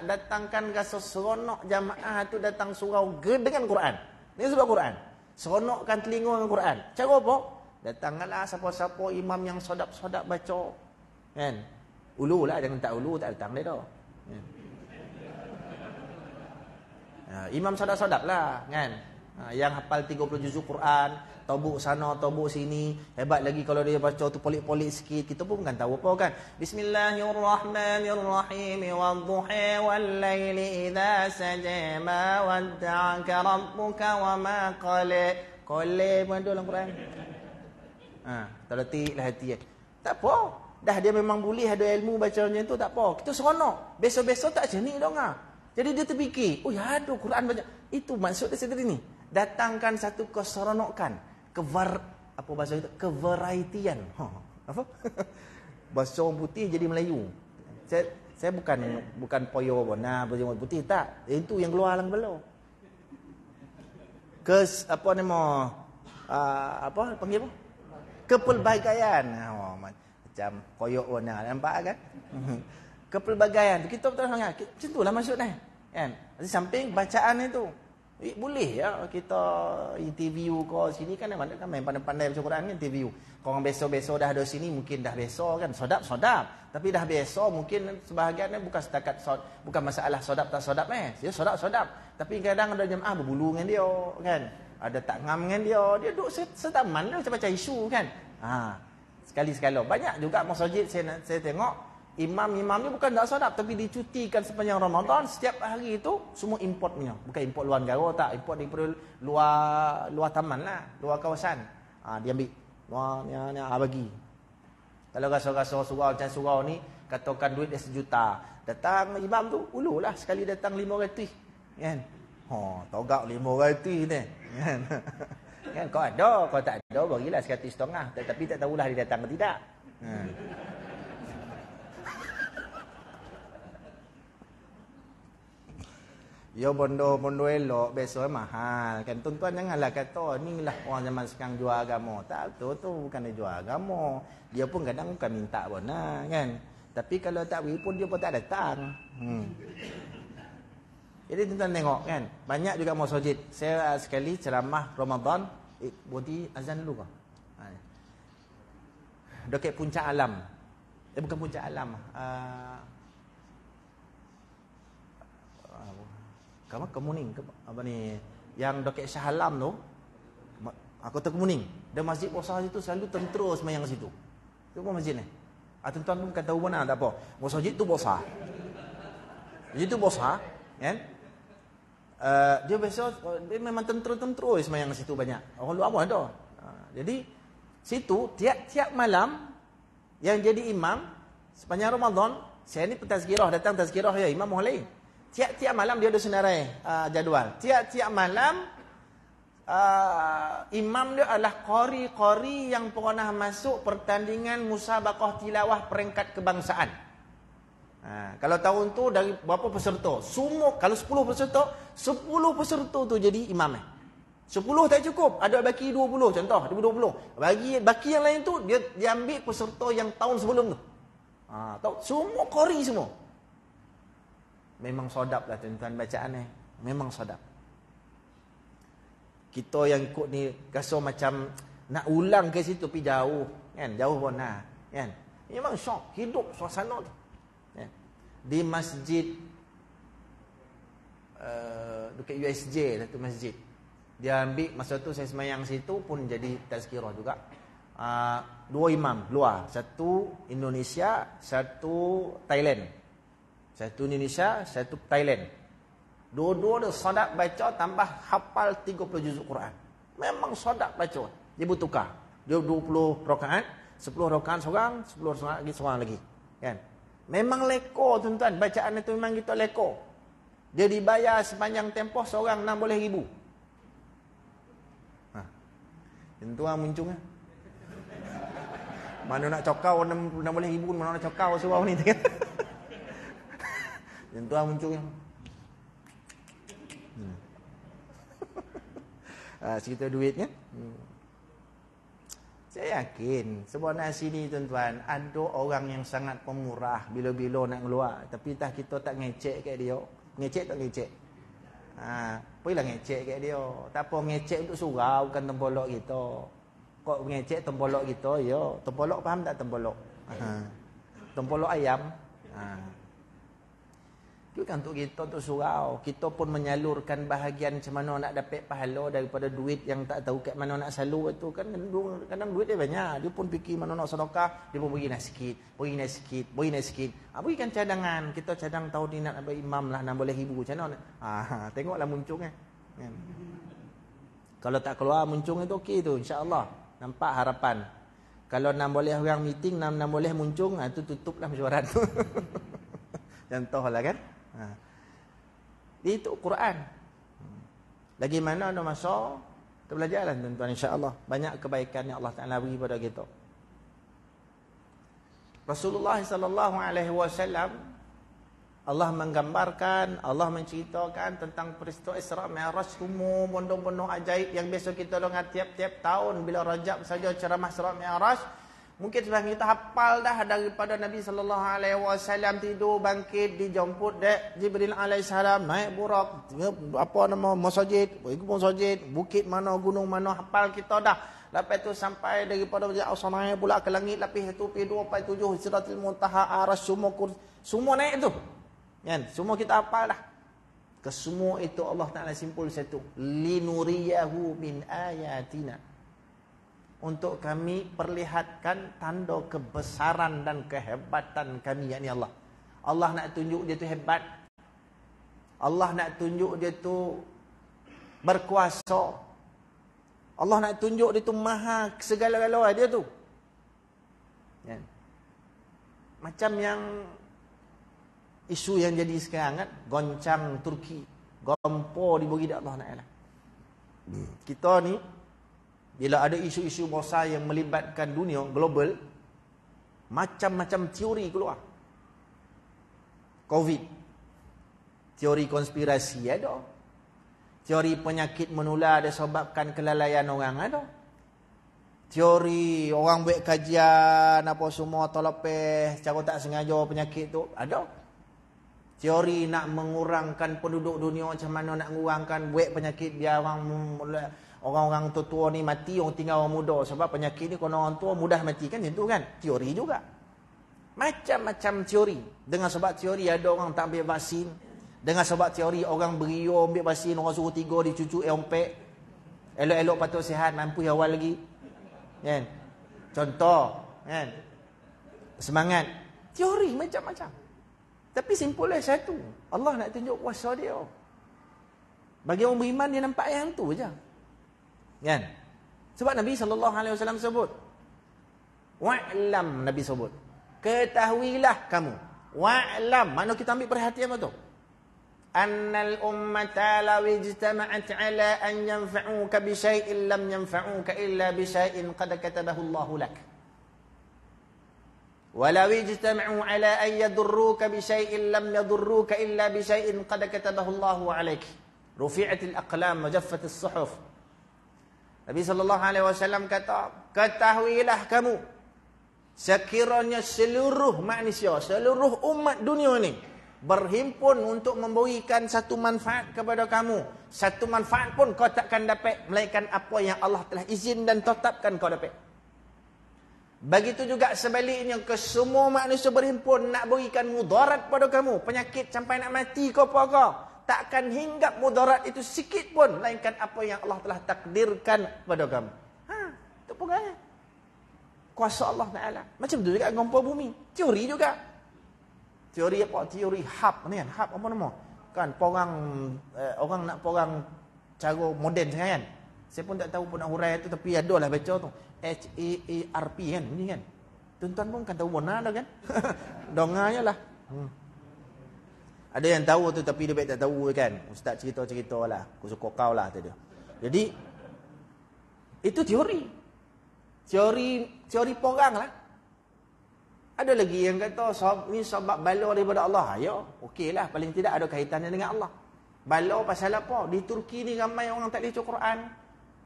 datangkan rasa seronok jamaah tu datang surau dengan Quran. Ini sebab Quran. Seronokkan telinga dengan Quran. Cara apa? Datanglah siapa-siapa imam yang sodap-sodap baca. Kan? Ulu lah, jangan tak ulu, tak datang dia dah. Kan? Imam sodap-sodap lah. Kan? Yang hafal 30 juzuk Quran, tobuk sana, tobuk sini. Hebat lagi kalau dia baca tu polik-polik sikit. Kita pun bukan tahu apa kan. Bismillahirrahmanirrahim. Wadduha wal-laili idha sajama wadda'aka rabbuka wa ma qala. Qala pun ada dalam Quran. Terletiklah hati. Tak apa. Dah dia memang boleh ada ilmu baca macam tu, tak apa. Kita seronok. Besok-besok tak macam ni dong. Jadi dia terfikir, oh ya ada Quran baca. Itu maksud dia tadi ni. Datangkan satu keseronokan. Apa bahasa itu? Kevarietian. Apa? Bahasa orang putih jadi Melayu. Saya bukan poyo bona berjemur putih tak. Itu yang keluar lang belau. Apa nama? Apa panggil apa? Kepelbagaian. Macam koyok warna. Nampak kan? Kepelbagaian. Kita betul sangat. Macam itulah maksudnya. Kan? Di samping bacaan itu. Boleh ya kita interview kau sini kan mana kan main pandai-pandai baca Quran kan interview. Kau orang besok-besok dah ada sini mungkin dah besok kan sodap-sodap. Tapi dah besok mungkin sebahagiannya bukan setakat bukan masalah sodap tak sodap dia sodap-sodap. Tapi kadang ada jemaah berbulu dengan dia kan. Ada tak ngam dengan dia. Dia duduk setaman dia macam isu kan. Sekali-sekala. Banyak juga masjid saya tengok. Imam-imam ni bukan tak sodap. Tapi dicutikan sepanjang Ramadan. Setiap hari itu semua importnya. Bukan import luar negara tak. Import daripada luar taman lah. Luar kawasan. Dia ambil. Luarnya bagi. Kalau rasa-rasa surau macam surau ni. Katakan duit dia 1 juta. Datang imam tu. Ululah sekali datang 500. Kan? Togak 500 ni. Kan? Kan kau ada, kau tak ada, bagilah 150. Tapi tak tahulah dia datang ke tidak. Ya bondo elok, besok mahal. Kan tuan-tuan janganlah kata, inilah orang zaman sekarang jual agama. Tak, tu bukan dia jual agama. Dia pun kadang bukan minta pun lah, kan. Tapi kalau tak beri pun dia pun tak datang. Jadi tuan-tuan tengok kan, banyak juga masjid. Saya sekali ceramah Ramadan, bodi azan dulu ke? Dekat puncak alam. Bukan puncak alam. Kamu Kemuning apa ni yang dekat Shah Alam tu, Kota Kemuning. Dan masjid besar situ selalu tentera sembahyang situ. Itu pun masjid ni. Tuan-tuan pun bukan tahu mana, tak apa. Masjid tu besar. Masjid tu besar, kan? Dia biasa dia memang tentera-tentera sembahyang situ banyak. Orang luar pun ada. Jadi situ tiap malam yang jadi imam sepanjang Ramadan, saya ni pentazkirah, datang tazkirah ya imam orang lain. Tiap-tiap malam dia ada senarai jadual. Tiap-tiap malam imam dia adalah qari-qari yang pernah masuk pertandingan musabaqah tilawah peringkat kebangsaan. Kalau tahun tu dari berapa peserta? Semua kalau 10 peserta, 10 peserta tu jadi imam. 10 tak cukup, ada baki 20 contoh, 2020. Baki yang lain tu dia ambil peserta yang tahun sebelum tu. Tahu semua qari semua. Memang sedap lah tuan-tuan bacaan ni. Memang sedap. Kita yang ikut ni rasa macam nak ulang ke situ pergi jauh, kan? Jauh pun nah, kan? Memang syok hidup suasana tu. Kan? Di masjid dekat USJ lah tu masjid. Dia ambil masa tu saya sembahyang situ pun jadi tazkirah juga. 2 imam luar, satu Indonesia, satu Thailand. Satu Indonesia, satu Thailand. Dua-dua dia sadap baca tambah hafal 30 juzuk Quran. Memang sadap baca. Dia bertukar. Dia 20 rakaat, 10 rakaat seorang, 10 rakaat lagi seorang lagi. Kan? Memang leko tuan-tuan, bacaan itu memang kita leko. Dia dibayar sepanjang tempoh seorang 60,000. Tuan muncung kan? Mana nak cokau 60,000, mana nak cokau surau ni kan? Yang tuan muncul yang sekitar duit kan. Saya yakin sebenarnya sini tuan-tuan ada orang yang sangat pemurah bila-bila nak keluar, tapi tak kita tak ngecek kat dia. Ngecek tak ngecek. Pergilah ngecek kat dia. Tak apa ngecek untuk surau, bukan tempolok kita. Kok ngecek tempolok kita, ya. Tempolok faham tak tempolok? Tempolok ayam. Itu kan untuk kita, untuk surau. Kita pun menyalurkan bahagian macam mana nak dapat pahala daripada duit yang tak tahu kat mana nak salur itu. Kan kadang duit dia banyak. Dia pun fikir mana nak sedekah, dia pun bagi nak sikit, bagi nak sikit, bagi nak sikit. Berikan cadangan. Kita cadang tahun ni nak dapat imam lah 60,000 macam mana. Tengoklah muncung kan. Kalau tak keluar muncung itu okey tu, insya-Allah. Nampak harapan. Kalau 60 orang meeting, 60 muncung, tu tutuplah mesyuarat tu. Contohlah kan. Itu Quran. Lagi mana ada masa kita belajarlah tuan-tuan, insya-Allah. Banyak kebaikan yang Allah Taala beri pada kita. Rasulullah sallallahu alaihi wasallam, Allah menggambarkan, Allah menceritakan tentang peristiwa Isra Mi'raj, semua benda-benda ajaib yang biasa kita dengar tiap-tiap tahun bila Rajab saja ceramah Isra Mi'raj. Mungkin sebahagian kita hafal dah daripada Nabi sallallahu alaihi wasallam tidur bangkit dijemput dek Jibril alaihissalam naik burak apa nama masjid, ikut masjid, bukit mana, gunung mana, hafal kita dah. Lepas tu sampai daripada Al-Asr naik pula ke langit, lapis 1 pi 2 pi 7 Sidratul Muntaha, Arasy, semua naik tu. Kan? Semua kita hafal dah. Kesemua itu Allah Taala simpul satu, linuriyahu min ayatina. Untuk kami perlihatkan tanda kebesaran dan kehebatan kami, yakni Allah. Allah nak tunjuk dia tu hebat. Allah nak tunjuk dia tu berkuasa. Allah nak tunjuk dia tu maha segala-galanya dia tu. Ya. Macam yang isu yang jadi sekarang kan, goncang Turki, gompo dibagi dak Allah Taala. Kita ni bila ada isu-isu besar yang melibatkan dunia global, macam-macam teori keluar. COVID. Teori konspirasi ada. Teori penyakit menular disebabkan kelalaian orang ada. Teori orang buat kajian apa semua terlepas cara tak sengaja penyakit tu ada. Teori nak mengurangkan penduduk dunia macam mana nak mengurangkan buat penyakit biar orang-orang tua ni mati, orang tinggal orang muda sebab penyakit ni kalau orang tua mudah mati kan macam tu kan. Teori juga. Macam-macam teori. Dengan sebab teori ada orang tak ambil vaksin. Dengan sebab teori orang berio ambil vaksin, orang suruh 3 dicucuk ompek. Elok-elok patut sihat, mampu awal lagi. Kan? Contoh, kan? Semangat. Teori macam-macam. Tapi simpulnya satu. Allah nak tunjuk kuasa dia. Bagi orang beriman dia nampak yang tu je. Kan? Sebab Nabi SAW sebut. Wa'lam Nabi sebut. Ketahuilah kamu. Wa'lam. Mana kita ambil perhatian apa tu? Annal ummata law ijtama'at ala an yanfa'uka bi syai'in lam yanfa'uka illa bi syai'in qad katabahu Allahu lak. Walau ijtama'u ala an yadurruka bi syai'in lam yadurruka illa bi syai'in qad katabahu Allahu 'alaik. Rufi'atil aqlam wa jaffatis suhuf. Nabi sallallahu alaihi wasallam kata, ketahuilah kamu sekiranya seluruh manusia, seluruh umat dunia ni berhimpun untuk memberikan satu manfaat kepada kamu, satu manfaat pun kau takkan dapat melainkan apa yang Allah telah izin dan tetapkan kau dapat. Begitu juga sebaliknya, ke semua manusia berhimpun nak berikan mudarat pada kamu, penyakit sampai nak mati kau apa kau, takkan hinggap mudarat itu sikit pun melainkan apa yang Allah telah takdirkan kepada kamu. Itu pegangan kuasa Allah Ta'ala. Macam tu juga gempa bumi. Teori juga. Teori apa? Teori hub ni kan. Hub apa nama? Kan orang nak porang cara moden sekarang kan. Saya pun tak tahu pun nak hurai tu, tapi adalah baca tu. HAARP kan. Ini kan. Tuan-tuan pun kan tahu benar dah kan. Dengarnya lah. Ada yang tahu tu tapi dia baik tak tahu kan. Ustaz cerita-cerita lah. Aku suka kau lah tu dia. Jadi itu teori. Teori porang lah. Ada lagi yang kata ni sebab bala daripada Allah. Ya, okeylah, paling tidak ada kaitannya dengan Allah. Bala pasal apa? Di Turki ni ramai orang tak boleh baca Quran.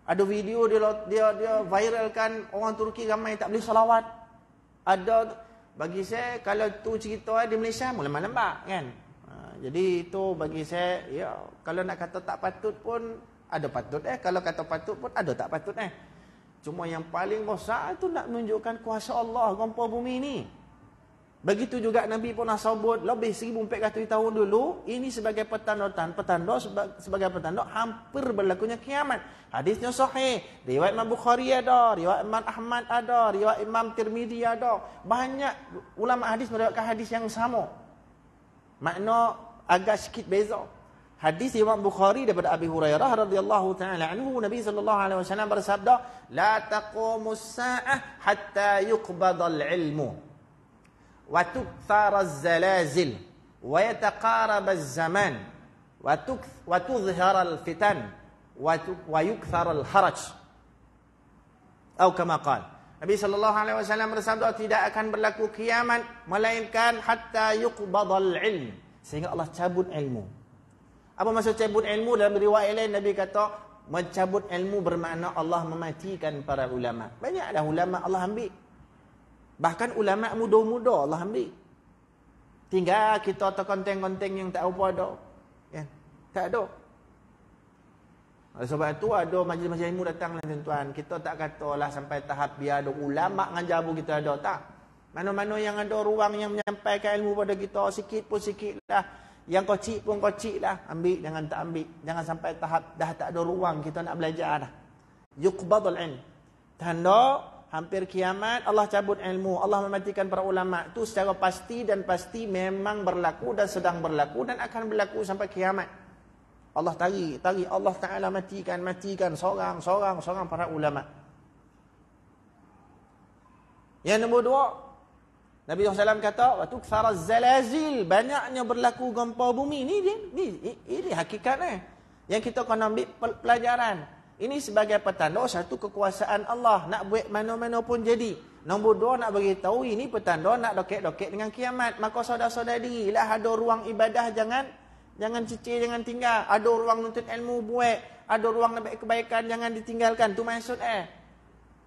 Ada video dia viralkan orang Turki ramai tak boleh salawat. Ada, bagi saya kalau tu cerita di Malaysia mula nampak kan. Jadi itu bagi saya, ya, kalau nak kata tak patut pun ada patut kalau kata patut pun ada tak patut Cuma yang paling besar itu nak menunjukkan kuasa Allah gempa bumi ni. Begitu juga Nabi pernah sebut lebih 1400 tahun dulu, ini sebagai petanda sebagai petanda hampir berlakunya kiamat. Hadisnya sahih, riwayat Imam Bukhari ada, riwayat Imam Ahmad ada, riwayat Imam Tirmizi ada. Banyak ulama hadis meriwayatkan hadis yang sama. Makna agak sikit beza. Hadis Imam Bukhari daripada Abi Hurairah radhiyallahu taala anhu, Nabi sallallahu alaihi wasallam bersabda, "La taqumus sa'ah hatta yuqbadal ilmu wa tukthara az-zalazil wa yataqaraba az-zaman wa tudhhara al-fitan wa yukthara al-haraj." Atau kama qala, Nabi sallallahu alaihi wasallam bersabda, tidak akan berlaku kiamat melainkan hatta yuqbadal ilm, sehingga Allah cabut ilmu. Apa maksud cabut ilmu? Dalam riwayat lain Nabi kata mencabut ilmu bermakna Allah mematikan para ulama. Banyaklah ulama Allah ambil. Bahkan ulama muda-muda Allah ambil. Tinggal kita atau konten-konten yang tak apa ada. Kan? Tak ada. Oleh sebab itu ada majlis-majlis ilmu datang lah tuan-tuan. Kita tak katalah sampai tahap biar ada ulama ngajabu kita ada. Tak. Mana-mana yang ada ruang yang menyampaikan ilmu pada kita, sikit pun sikit lah. Yang kocik pun kocik lah. Ambil, jangan tak ambil. Jangan sampai tahap dah tak ada ruang kita nak belajar dah. Yuqbadul ilm. Tanda hampir kiamat, Allah cabut ilmu, Allah mematikan para ulama. Itu secara pasti dan pasti memang berlaku dan sedang berlaku dan akan berlaku sampai kiamat. Allah tarik Allah Ta'ala matikan seorang para ulama. Yang nombor 2, Nabi SAW kata, wa tukthara az-zalazil, banyaknya berlaku gempa bumi. Ini hakikatnya. Yang kita kena ambil pelajaran. Ini sebagai petanda satu kekuasaan Allah. Nak buat mana-mana pun jadi. Nombor 2, nak bagi tahu ini petanda nak dokek-dokek dengan kiamat. Maka saudara-saudari, lah ada ruang ibadah, Jangan cicir, jangan tinggal. Ada ruang nuntut ilmu, buat. Ada ruang nak buat kebaikan, jangan ditinggalkan. Tu maksud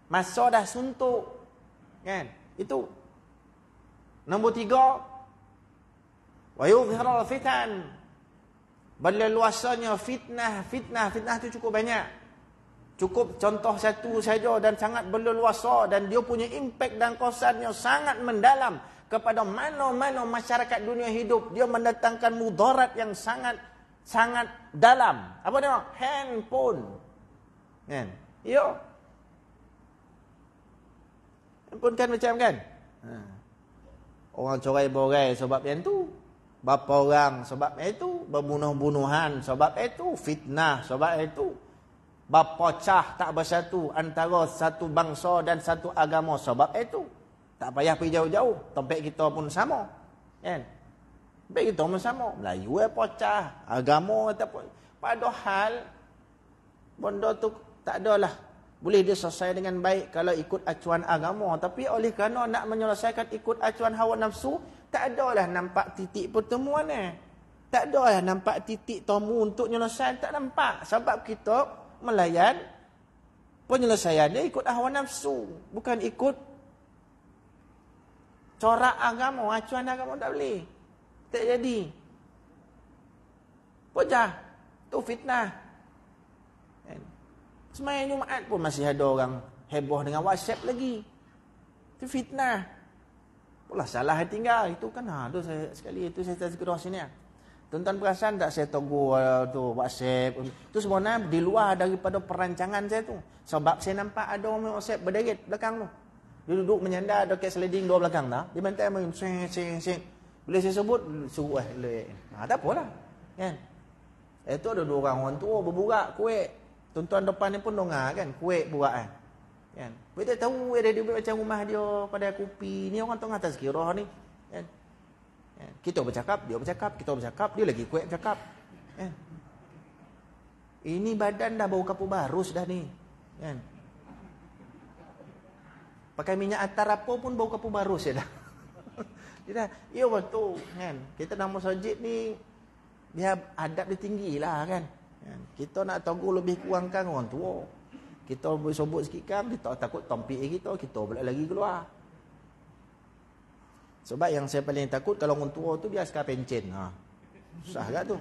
masa dah suntuk. Kan? Itu. Nombor 3. Wa yudhhiral fitan. Berleluasanya fitnah. Fitnah tu cukup banyak. Cukup contoh satu saja dan sangat berleluasa dan dia punya impak dan kosannya sangat mendalam kepada mana-mana masyarakat dunia hidup. Dia mendatangkan mudarat yang sangat dalam. Apa dia? Handphone. Kan? Ya. Handphone kan macam kan? Orang corai-borai sebab yang tu. Bapa orang sebab itu. Berbunuh-bunuhan sebab itu. Fitnah sebab itu. Berpecah tak bersatu antara satu bangsa dan satu agama sebab itu. Tak payah pergi jauh-jauh. Tempat kita pun sama. Kan? Tempat kita pun sama. Melayu pecah. Agama ataupun. Padahal benda tu tak adalah. Boleh diselesai dengan baik kalau ikut acuan agama. Tapi oleh kerana nak menyelesaikan ikut acuan hawa nafsu, tak adalah nampak titik pertemuan Tak adalah nampak titik temu untuk menyelesaikan. Tak nampak. Sebab kita melayan penyelesaian dia ikut hawa nafsu, bukan ikut corak agama, acuan agama. Tak boleh, tak jadi. Pojah tu fitnah. Semaya Jumaat pun masih ada orang heboh dengan WhatsApp lagi. Itu fitnah. Pula salah tinggal itu kan. Tu saya sekali itu saya tergerak sini. Tuan-tuan perasan tak saya tunggu tu WhatsApp. Tu sebenarnya di luar daripada perancangan saya tu. Sebab saya nampak ada orang WhatsApp berderet belakang tu. Dia duduk menyandar dekat sliding door belakang dah. Dia bantai main sing. Bila saya sebut suruh tak apalah. Kan? Itu ada 2 orang tua berburak kuek. Tuan-tuan depan ni pun dengar kan kuek burak kan. Kita tahu dia macam rumah dia pada kopi. Ni orang tengah tazkirah ni. Kan? Kita bercakap, dia bercakap, kita bercakap, dia lagi kuat bercakap. Ini badan dah bau kapur barus dah ni. Kan? Pakai minyak atar apa pun bau kapur barus ya dah. Dia ya betul kan. Kita nama masjid ni dia adab dia tinggi lah kan. Kita nak tunggu lebih kurangkan orang tua. Kita bersobot sikit kan, kita takut tompik kita pula lagi keluar. Sebab yang saya paling takut kalau orang tua tu dia askar pencen. Susah tak tu.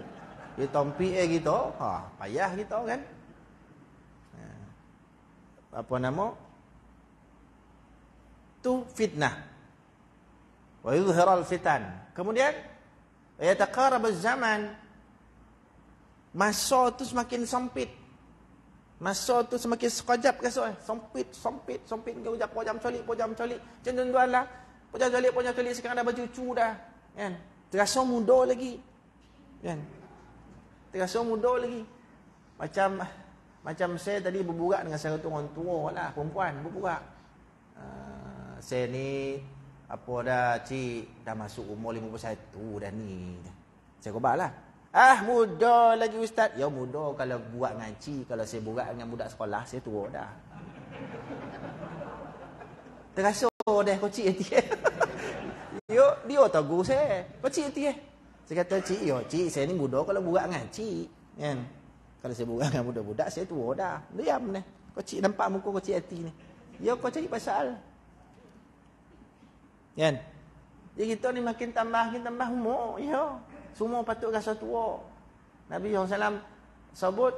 Dia tompik kita, payah kita kan. Apa nama? Tu fitnah. Wa yudhhiral fitan. Kemudian yataqarab az-zaman. Masa tu semakin sempit. Masa tu semakin sekejap kasut. Sempit ke jam colik. Macam tuan-tuan lah. Pojam colik sekarang dah bercucu dah. Kan? Terasa muda lagi. Kan? Terasa muda lagi. Macam saya tadi berburak dengan salah satu orang tua lah, perempuan berburak. Saya ni apa dah cik dah masuk umur 51 dah ni. Saya kobarlah. Muda lagi ustaz. Ya muda kalau buat dengan cik, kalau saya burak dengan budak sekolah saya tua dah. Terasa dah kau cik hati. Dia tahu saya. Kau cik hati Saya kata cik saya ni muda kalau burak dengan cik. Kan? Kalau saya burak dengan budak-budak saya tua dah. Diam ni. Kau cik nampak muka kau cik hati ni. Ya kau cari pasal. Kan? Jadi kita ni makin tambah umur. Ya. Semua patut rasa tua. Nabi SAW sebut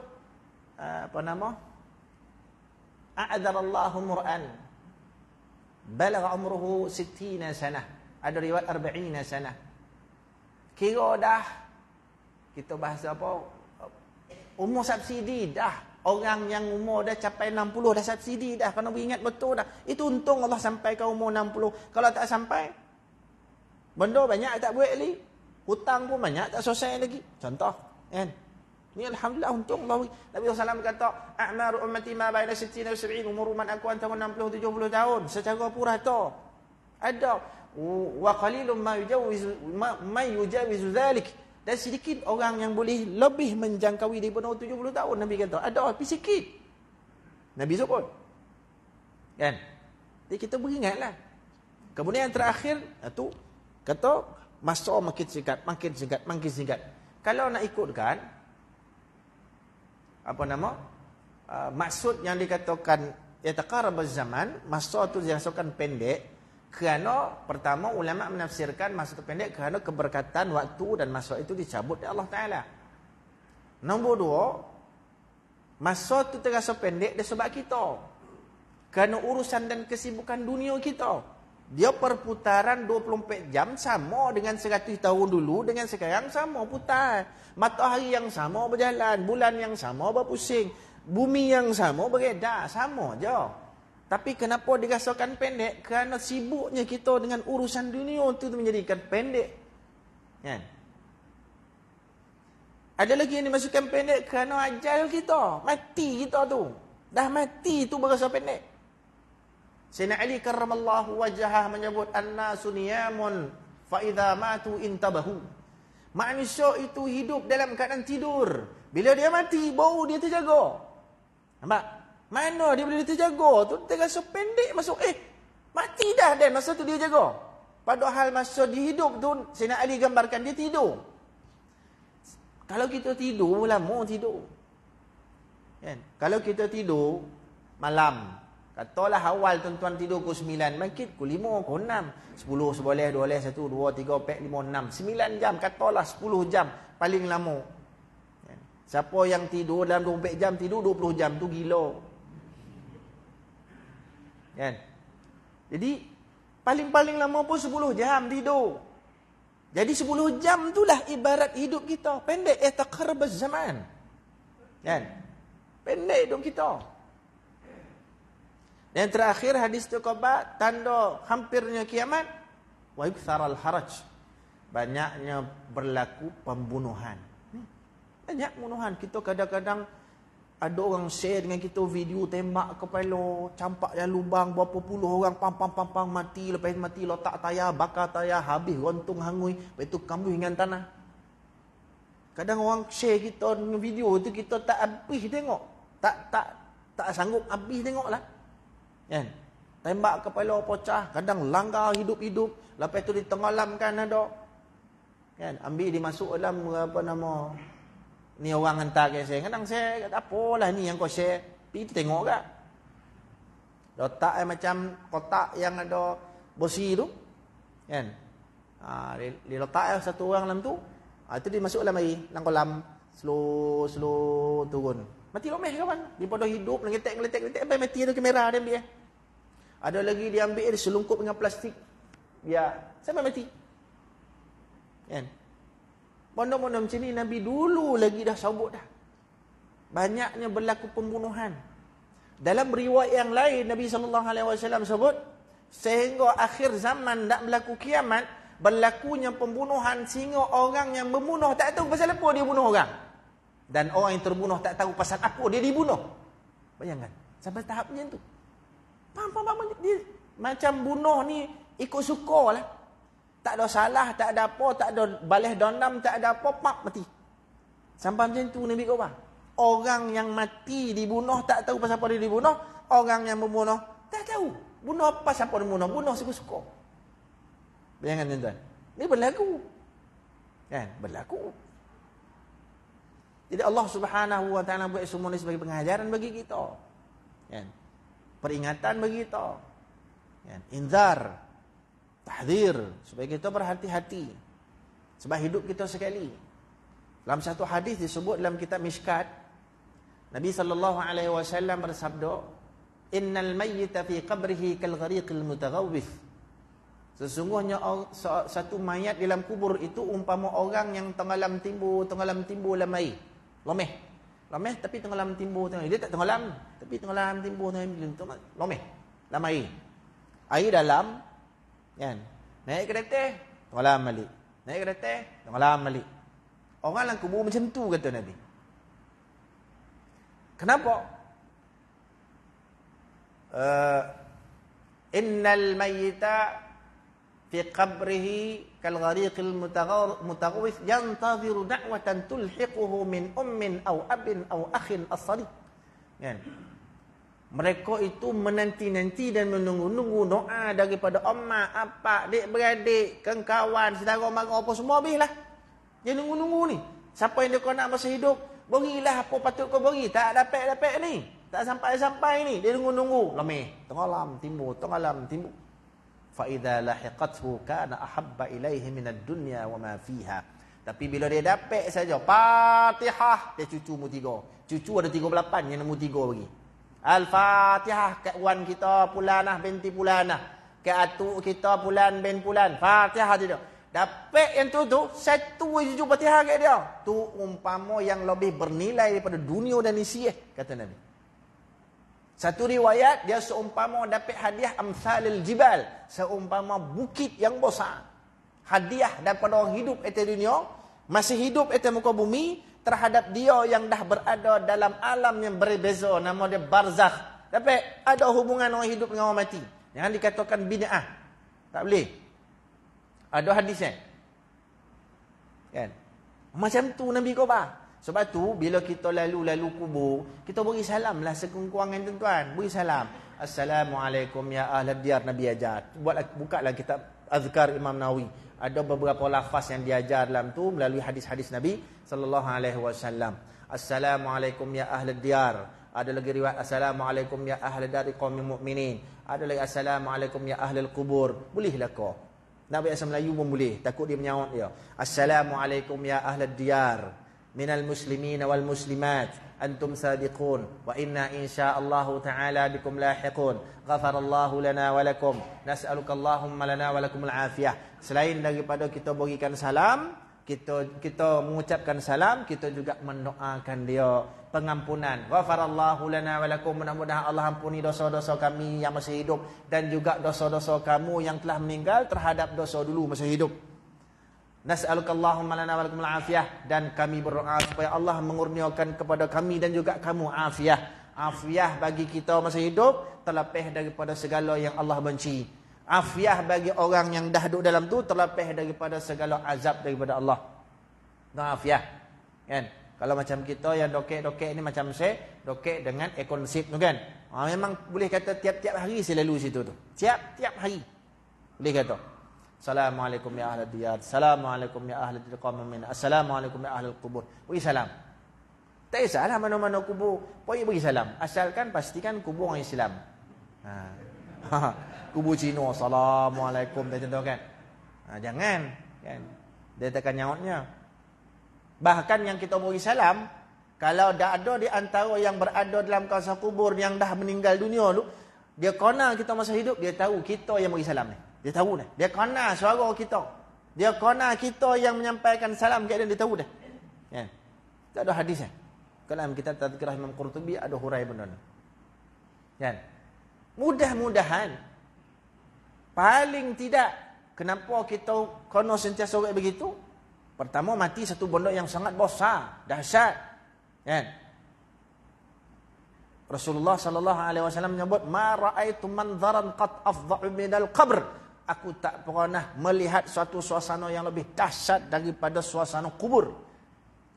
apa nama? A'adzarallahu mur'an balagha umruhu 60 sanah. Ada riwayat 40 sanah. Kira dah kita bahasa apa? Umur subsidi dah. Orang yang umur dah capai 60 dah subsidi dah. Kena beringat betul dah. Itu untung Allah sampai ke umur 60. Kalau tak sampai, benda banyak tak buat lagi. Hutang pun banyak tak selesai lagi. Contoh, kan? Ni alhamdulillah untung Allah. Nabi SAW kata, "A'maru ummati ma baina 60 wa 70." Umur umat aku antara 60 70 tahun secara purata. Ada wa qalilun ma yujawizu dhalik. Dan sedikit orang yang boleh lebih menjangkaui daripada 70 tahun. Nabi kata, ada tapi sikit. Nabi sebut. Kan? Jadi kita beringatlah. Kemudian yang terakhir itu kata masa makin singkat. Kalau nak ikutkan apa nama? Maksud yang dikatakan yataqarabaz zaman, masa tu dimaksudkan pendek kerana pertama ulama menafsirkan masa tu pendek kerana keberkatan waktu dan masa itu dicabut oleh Allah Taala. Nombor dua, masa tu terasa pendek dia sebab kita. Kerana urusan dan kesibukan dunia kita. Dia perputaran 24 jam sama dengan 100 tahun dulu dengan sekarang sama putar. Matahari yang sama berjalan, bulan yang sama berpusing, bumi yang sama beredar, sama je. Tapi kenapa dirasakan pendek? Kerana sibuknya kita dengan urusan dunia itu menjadikan pendek. Kan? Ada lagi yang dimasukkan pendek kerana ajal kita. Mati kita tu. Dah mati tu berasa pendek. Sayyidina Ali karramallahu wajhah menyebut annasu niyamun fa idza matu intabahu. Manusia itu hidup dalam keadaan tidur. Bila dia mati baru dia terjaga. Nampak? Mana dia boleh terjaga tu terasa pendek masuk mati dah dan masa tu dia jaga. Padahal masa dia hidup tu Sayyidina Ali gambarkan dia tidur. Kalau kita tidur lama tidur. Kan? Kalau kita tidur malam, katalah awal tuan-tuan tidur pukul 9, bangkit pukul 5, pukul 6, 10 seboleh, 12, 1, 2, 3, 4, 5, 6, 9 jam, katalah 10 jam paling lama. Kan? Siapa yang tidur dalam 24 jam, tidur 20 jam tu gila. Kan? Jadi paling-paling lama pun 10 jam tidur. Jadi 10 jam itulah ibarat hidup kita. Pendek taqarrabaz zaman. Kan? Pendek hidup kita. Dan terakhir hadis tu khabar tanda hampirnya kiamat wa yuktharal haraj. Banyaknya berlaku pembunuhan. Banyak pembunuhan. Kita kadang-kadang ada orang share dengan kita video tembak kepala, campak dalam lubang, berapa puluh orang pam mati, lepas mati letak tayar, bakar tayar, habis rontung hangui, lepas itu kambuh dengan tanah. Kadang orang share kita dengan video itu kita tak habis tengok. Tak sanggup habis tengoklah. Kan? Tembak kepala pecah, kadang langgar hidup-hidup, lepas itu ditenggelamkan ada. Kan? Ambil dimasuk dalam apa nama ni orang hantar ke saya. Kadang saya kata apalah ni yang kau share. Pergi tengok tak. Letak macam kotak yang ada besi tu. Kan. Dia letak satu orang dalam tu. Itu dia masuk dalam air. Dalam kolam. Slow turun. Mati lomeh kawan. Dia pada hidup. Ngeletek. Sampai mati tu kamera dia ambil. Ada lagi dia ambil. Dia selungkup dengan plastik. Dia sampai mati. Kan. Benda-benda macam ni Nabi dulu lagi dah sabut dah. Banyaknya berlaku pembunuhan. Dalam riwayat yang lain Nabi SAW sebut sehingga akhir zaman nak berlaku kiamat, berlakunya pembunuhan sehingga orang yang membunuh tak tahu pasal apa dia bunuh orang. Dan orang yang terbunuh tak tahu pasal apa dia dibunuh. Bayangkan sampai tahap macam tu. Faham dia macam bunuh ni ikut suka lah. Tak ada salah, tak ada apa, tak ada balas dendam, tak ada apa, pak mati. Sampai macam tu Nabi kata. Orang yang mati dibunuh tak tahu pasal apa dia dibunuh, orang yang membunuh tak tahu. Bunuh apa siapa dia bunuh suka-suka. Bayangkan tuan-tuan. Ini berlaku. Kan? Berlaku. Jadi Allah Subhanahu wa taala buat semua ini sebagai pengajaran bagi kita. Kan? Peringatan bagi kita. Kan? Inzar. Tahdir supaya kita berhati-hati sebab hidup kita sekali. Dalam satu hadis disebut dalam kitab Mishkat, Nabi SAW bersabda, "Innal mayyita fi qabrihi kal ghariqil mutaghawwith." Sesungguhnya satu mayat dalam kubur itu umpama orang yang tenggelam timbul dalam air. Lomeh tapi tenggelam timbul dalam air. Dia tak tenggelam tapi tenggelam timbul dalam air. Lomeh dalam air. Air dalam. Kan? Naik kereta, tenggelam balik. Naik kereta, tenggelam balik. Orang dalam kubur macam tu kata Nabi. Kenapa? Innal mayyita fi qabrihi kal ghariqil mutaghawwith yantaziru da'watan tulhiquhu min ummin aw abin aw akhin as-sadiq. Kan? Mereka itu menanti-nanti dan menunggu-nunggu doa daripada emak, apak, adik beradik, kawan, saudara mara apa semua habislah. Dia nunggu-nunggu ni. Siapa yang dia nak masa hidup, berilah apa patut kau beri. Tak dapat ni. Tak sampai-sampai ni. Dia nunggu-nunggu. Lemih. Tengah lam timbul. Fa idza lahiqathu kana ahabba ilaihi minad dunya wa ma fiha. Tapi bila dia dapat saja Fatihah, dia cucu mu 3. Cucu ada 38 yang nombor 3 bagi. Al-Fatihah kat wan kita Pulanah binti Pulanah. Kat atuk kita Pulan bin Pulan. Fatihah dia. Dapat yang tu satu cucu Fatihah kat dia. Tu umpama yang lebih bernilai daripada dunia dan isi kata Nabi. Satu riwayat dia seumpama dapat hadiah amsalil jibal, seumpama bukit yang besar. Hadiah daripada orang hidup atas dunia, masih hidup atas muka bumi terhadap dia yang dah berada dalam alam yang berbeza, nama dia barzakh. Dapat ada hubungan orang hidup dengan orang mati. Jangan dikatakan bid'ah. Tak boleh. Ada hadisnya. Kan? Macam tu Nabi kau bah. Sebab tu bila kita lalu kubur, kita beri salam lah sekurang-kurangnya tuan-tuan. Beri salam. Assalamualaikum ya ahlad diyar, Nabi ajar. Bukalah kitab Azkar Imam Nawawi. Ada beberapa lafaz yang diajar dalam tu melalui hadis-hadis Nabi sallallahu alaihi wasallam. Assalamualaikum ya ahlad diyar. Ada lagi riwayat assalamualaikum ya ahlad dari qaumil mukminin. Ada lagi assalamualaikum ya ahlul kubur. Bolehlah kau. Nak bahasa Melayu pun boleh. Takut dia menyawat dia. Assalamualaikum ya ahlad diyar. Minal muslimin wal muslimat antum sadiqun wa inna insyaallahu ta'ala bikum lahiqun ghafarallahu lana wa lakum nas'aluka Allahumma lana wa lakumul afiyah. Selain daripada kita berikan salam, kita mengucapkan salam, kita juga mendoakan dia pengampunan. Ghafarallahu lana wa lakum, mudah-mudahan Allah ampuni dosa-dosa kami yang masih hidup dan juga dosa-dosa kamu yang telah meninggal terhadap dosa dulu masa hidup. Nas'aluka Allahumma lana wa lakumul afiyah, dan kami berdoa supaya Allah mengurniakan kepada kami dan juga kamu afiyah. Afiyah bagi kita masa hidup terlepas daripada segala yang Allah benci. Afiyah bagi orang yang dah duduk dalam tu terlepas daripada segala azab daripada Allah. Afiyah. Kan? Kalau macam kita yang dokek-dokek ni macam saya, dokek dengan ekonsip tu kan. Memang boleh kata tiap-tiap hari saya lalu situ tu. Tiap-tiap hari. Boleh kata. Assalamualaikum ya ahlal diyar. Assalamualaikum ya ahlal qaumil mukminin. Assalamualaikum ya ahlal kubur. Beri salam. Tak kisahlah mana-mana kubur. Pokoknya beri salam. Asalkan pastikan kubur orang Islam. Kubur Cina. Assalamualaikum. Tak contoh kan. Jangan. Kan? Dia takkan nyautnya. Bahkan yang kita beri salam, kalau dah ada di antara yang berada dalam kawasan kubur yang dah meninggal dunia tu, dia kena kita masa hidup, dia tahu kita yang beri salam ni. Dia tahu dah. Dia kena suara kita. Dia kena kita yang menyampaikan salam kat dia tahu dah. Ya. Tak ada hadis eh. Dalam kitab Tazkirah Imam Qurtubi ada hurai benda ni. Kan? Mudah-mudahan paling tidak kenapa kita kena sentiasa orang begitu? Pertama mati satu benda yang sangat besar, dahsyat. Kan? Rasulullah sallallahu alaihi wasallam menyebut ma raaitu manzaran qad afdha'u minal qabr. Aku tak pernah melihat suatu suasana yang lebih dahsyat daripada suasana kubur.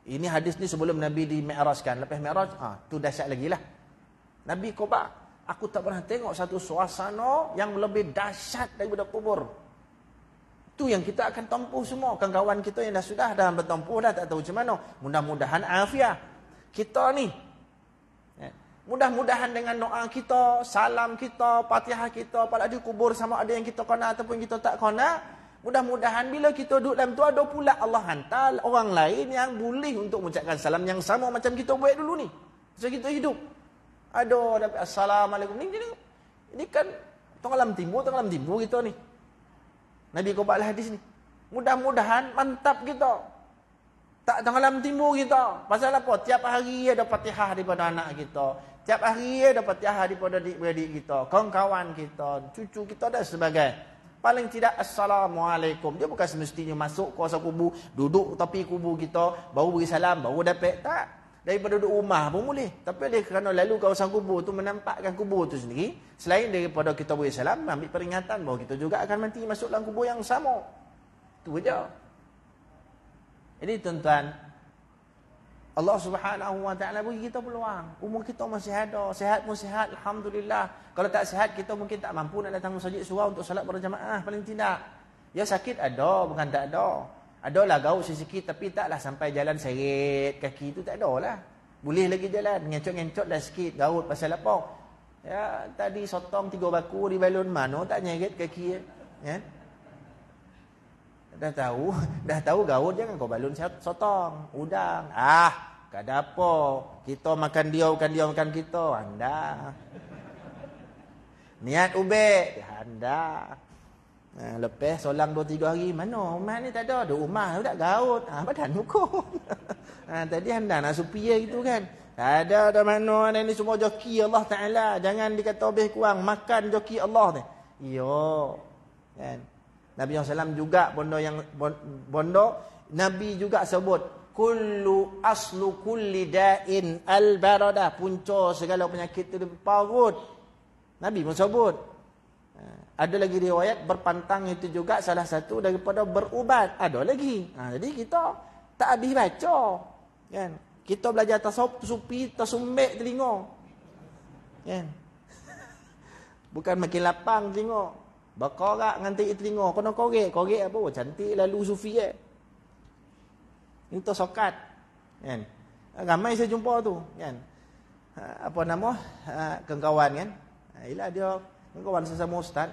Ini hadis ni sebelum Nabi di Mi'rajkan. Lepas Mi'raj, tu dahsyat lagi lah. Nabi kata, aku tak pernah tengok satu suasana yang lebih dahsyat daripada kubur. Tu yang kita akan tempuh semua. Kawan-kawan kita yang dah bertempuh dah tak tahu macam mana. Mudah-mudahan afiah. Kita ni, mudah-mudahan dengan doa kita, salam kita, Fatihah kita, pada di kubur sama ada yang kita kena ataupun kita tak kena, mudah-mudahan bila kita duduk dalam tu ada pula Allah hantar orang lain yang boleh untuk mengucapkan salam yang sama macam kita buat dulu ni. Macam kita hidup. Ada dapat assalamualaikum ni. Ini kan tengah malam timur kita ni. Nabi kau baca hadis ni. Mudah-mudahan mantap kita. Tak tengah malam timur kita. Pasal apa? Tiap hari ada Fatihah daripada anak kita. Tiap hari ada Fatihah daripada adik-beradik kita, kawan-kawan kita, cucu kita dan sebagainya. Paling tidak assalamualaikum. Dia bukan semestinya masuk kuasa kubur, duduk tepi kubur kita, baru beri salam, baru dapat. Tak. Daripada duduk rumah pun boleh. Tapi dia kerana lalu kawasan kubur tu menampakkan kubur tu sendiri, selain daripada kita beri salam, ambil peringatan bahawa kita juga akan mati masuk dalam kubur yang sama. Itu saja. Jadi tuan-tuan, Allah Subhanahu wa taala bagi kita peluang. Umur kita masih ada, sihat pun sihat, alhamdulillah. Kalau tak sihat kita mungkin tak mampu nak datang masjid surau untuk solat berjamaah paling tidak. Ya sakit ada, bukan tak ada. Adalah gaut sikit tapi taklah sampai jalan seret kaki tu, tak ada lah. Boleh lagi jalan, ngencot-ngencot dah sikit gaut pasal apa? Ya, tadi sotong 3 baku di balon mana tak nyeret kaki ya. Dah tahu gaut jangan kau balon sotong, udang. Tak ada apa. Kita makan dia makan kita. Anda. Niat ubek, anda. Lepas solang 2-3 hari, mana rumah ni tak ada. Ada rumah tu tak gaut. Badan hukum. Tadi anda nak supaya gitu kan. Tak ada mana ni semua joki Allah Ta'ala. Jangan dikata lebih kurang. Makan joki Allah ni. Iyo. Kan? Nabi SAW juga bondo. Nabi juga sebut. Kullu aslu kulli da'in al-baradah. Punca segala penyakit tu parut. Nabi pun sebut. Ada lagi riwayat berpantang itu juga salah satu daripada berubat. Ada lagi. Jadi kita tak habis baca. Kan? Kita belajar supi, tersumbek telinga. Kan? Bukan makin lapang telinga. Berkorak nganti telinga. Kena korek. Korek apa? Cantik lalu sufi Itu sokat. Kan? Ramai saya jumpa tu. Kan? Apa nama? Kawan kan? Ialah dia kawan sesama ustaz.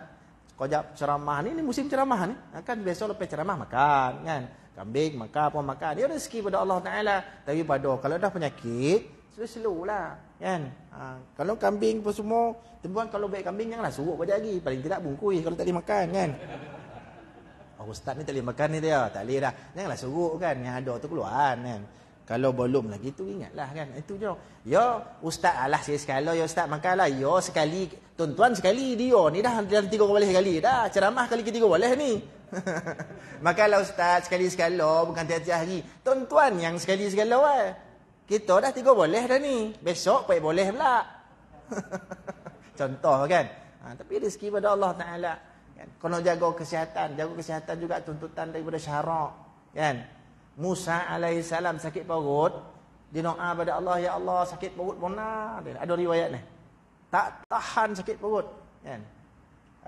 Kojak ceramah ni musim ceramah ni. Kan besok lepas ceramah makan kan. Kambing makan apa makan. Dia rezeki pada Allah Taala. Tapi pada kalau dah penyakit, slow lah kan. Kalau kambing apa semua, tuan kalau baik kambing janganlah suruh kau lagi. Paling tidak bungkus kalau tak boleh makan kan. Ustaz ni tak boleh makan ni dia. Tak boleh dah. Janganlah suruh kan. Yang ada tu keluar kan. Kalau belum lagi tu ingatlah kan. Itu je. Ya ustaz alah sekali ya ustaz makanlah. Ya sekali tuan-tuan sekali dia ni dah 3 boleh sekali dah. Ceramah kali ke-3 boleh ni. Makanlah ustaz sekali bukan tiap-tiap hari. Tuan-tuan yang sekali kita dah 3 boleh dah ni. Besok baik boleh pula. Contoh kan. Tapi rezeki pada Allah Taala kan. Kena jaga kesihatan juga tuntutan daripada syarak kan. Musa alaihissalam sakit perut, dia doa pada Allah, ya Allah sakit perut bona. Ada riwayat ni. Tak tahan sakit perut kan.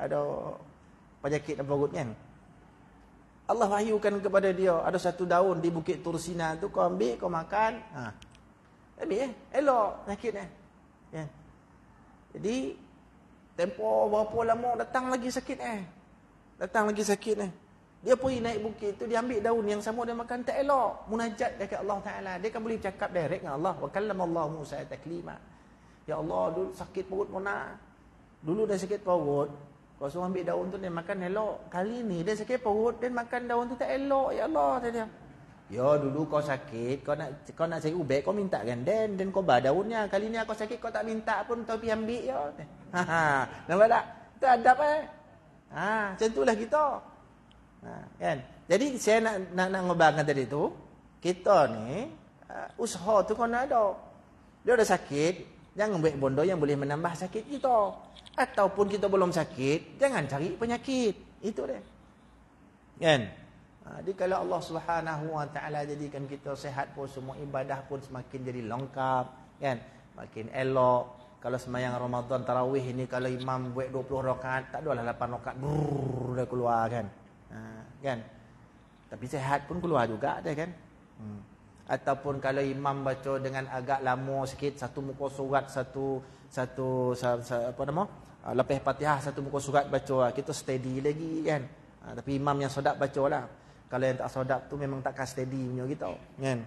Ada penyakit dalam perut kan. Allah wahyukan kepada dia, ada satu daun di Bukit Tursina tu kau ambil, kau makan. Ambil elok sakit ni. Kan. Jadi tempoh berapa lama datang lagi sakit ni. Dia pergi naik bukit tu, dia ambil daun yang sama dia makan, tak elok. Munajat dekat Allah Ta'ala. Dia kan boleh bercakap direct dengan Allah. Wa kallamallahu Musa taklima. Ya Allah, dulu sakit perut mana? Dulu dah sakit perut. Kau suruh ambil daun tu dia makan elok. Kali ni dia sakit perut, dia makan daun tu tak elok. Ya Allah, dia. Ya dulu kau sakit, kau nak cari ubat, kau minta ganden dan kau bar daunnya. Kali ni aku sakit, kau tak minta pun, tapi ambil ya. Nampak tak? Itu adab macam itulah kita. Kan? Jadi saya nak ngobarkan tadi tu, kita ni usaha tu kena ada. Dia ada sakit, jangan buat bondo yang boleh menambah sakit kita. Ataupun kita belum sakit, jangan cari penyakit. Itu dia. Kan? Jadi kalau Allah Subhanahu Wa Taala jadikan kita sehat pun, semua ibadah pun semakin jadi lengkap, kan? Makin elok. Kalau sembahyang Ramadan tarawih ini kalau imam buat 20 rakaat, tak adalah 8 rakaat dah keluar kan. Kan? Tapi sehat pun keluar juga ada kan. Ataupun kalau imam baca dengan agak lama sikit, satu muka surat satu apa nama? Lepas Fatihah satu muka surat baca, kita steady lagi kan. Tapi imam yang sedap bacalah. Kalau yang tak sedap tu memang takkan steady punya kita kan.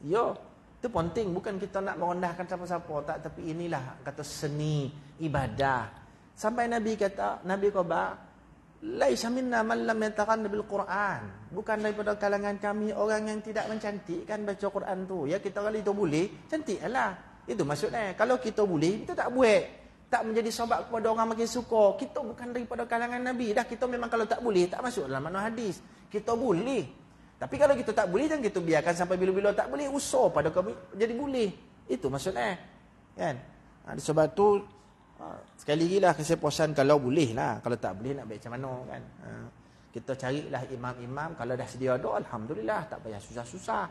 Yo, itu penting, bukan kita nak merendahkan siapa-siapa tak, tapi inilah kata seni ibadah. Sampai Nabi kata, Nabi khabar laisa minna man lam yataqanna bil Quran. Bukan daripada kalangan kami orang yang tidak mencantikkan baca Quran tu. Ya kita kali itu boleh, cantiklah. Itu maksudnya. Kalau kita boleh, kita tak buat. Tak menjadi sebab kepada orang makin suka. Kita bukan daripada kalangan Nabi. Dah kita memang kalau tak boleh, tak masuk dalam makna hadis. Kita boleh. Tapi kalau kita tak boleh, jangan kita biarkan sampai bila-bila tak boleh. Usah pada kami jadi boleh. Itu maksudnya. Kan? Sebab tu sekali lagi lah kesepuasan kalau boleh lah. Kalau tak boleh nak baik macam mana kan. Kita carilah imam-imam. Kalau dah sedia ada, Alhamdulillah. Tak payah susah-susah.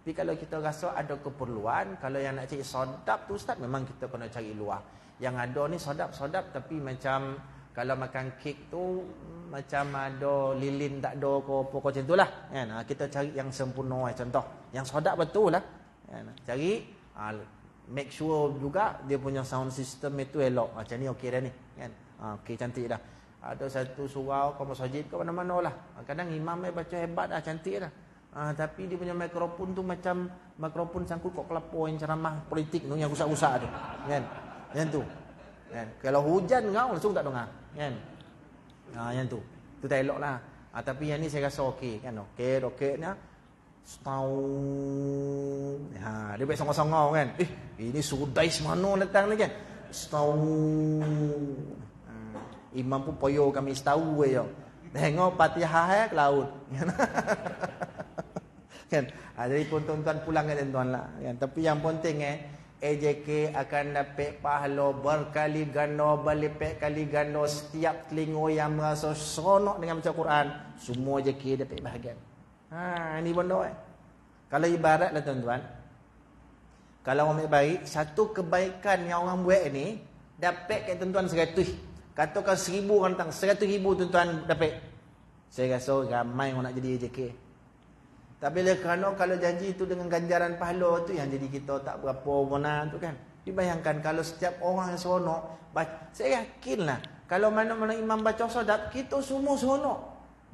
Tapi kalau kita rasa ada keperluan, kalau yang nak cari sodap tu ustaz, memang kita kena cari luar. Yang ada ni sodap-sodap tapi macam Kalau makan kek tu macam ada lilin tak ada apa macam itulah kan. Kita cari yang sempurna contoh. Yang sedap betul lah. Kan? Cari make sure juga dia punya sound system itu elok. Macam ni okey dah ni kan. Okey cantik dah. Ada satu surau kau masjid ke mana-mana lah. Kadang imam baca hebat dah, cantik dah. Tapi dia punya mikrofon tu macam mikrofon sangkut kok kelapa yang ceramah politik tu yang rusak-rusak tu. Kan? Yang tu. Kan? Kalau hujan kau langsung tak dengar. Kan? Yang tu. Tu tak elok lah. Tapi yang ni saya rasa okey kan. Okey-okeynya setahun. Dia baik songong-songong kan. Ini sudais mana datang ni kan. Setahun. Imam pun poyo kami setahu je. Tengok Fatihah ke laut. Kan? Jadi pun tuan-tuan pulang ke tuan-tuan lah. Kan? Tapi yang penting AJK akan dapat pahala berkali ganda, berlipat kali ganda setiap telinga yang merasa seronok dengan baca Quran. Semua AJK dapat bahagian. Ini benda Kalau ibarat lah tuan-tuan. Kalau orang baik, satu kebaikan yang orang buat ni dapat kat tuan-tuan 100. Katakan 1000 orang datang, 100,000 tuan-tuan dapat. Saya rasa ramai orang nak jadi AJK. Tapi kerana kalau janji itu dengan ganjaran pahala tu yang jadi kita tak berapa benar tu kan. Dibayangkan kalau setiap orang yang seronok, saya yakinlah kalau mana-mana imam baca sadap, kita semua seronok.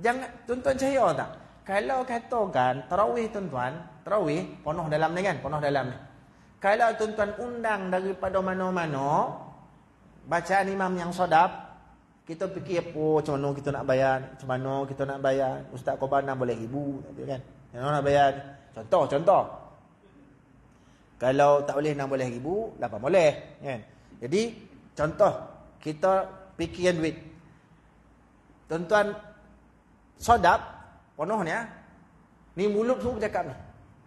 Jangan tuan-tuan percaya tak? Kalau katakan tarawih tuan-tuan, tarawih penuh dalam ni kan, penuh dalam ni. Kalau tuan-tuan undang daripada mana-mana bacaan imam yang sadap, kita fikir macam mana kita nak bayar, macam mana kita nak bayar. Ustaz Qobana boleh 1000 kan. Yang nak bayar. Contoh. Kalau tak boleh 6 boleh 1000, 8 boleh kan. Jadi contoh kita fikirkan duit. Tuan-tuan sadap penuhnya. Ni mulut semua bercakap ni.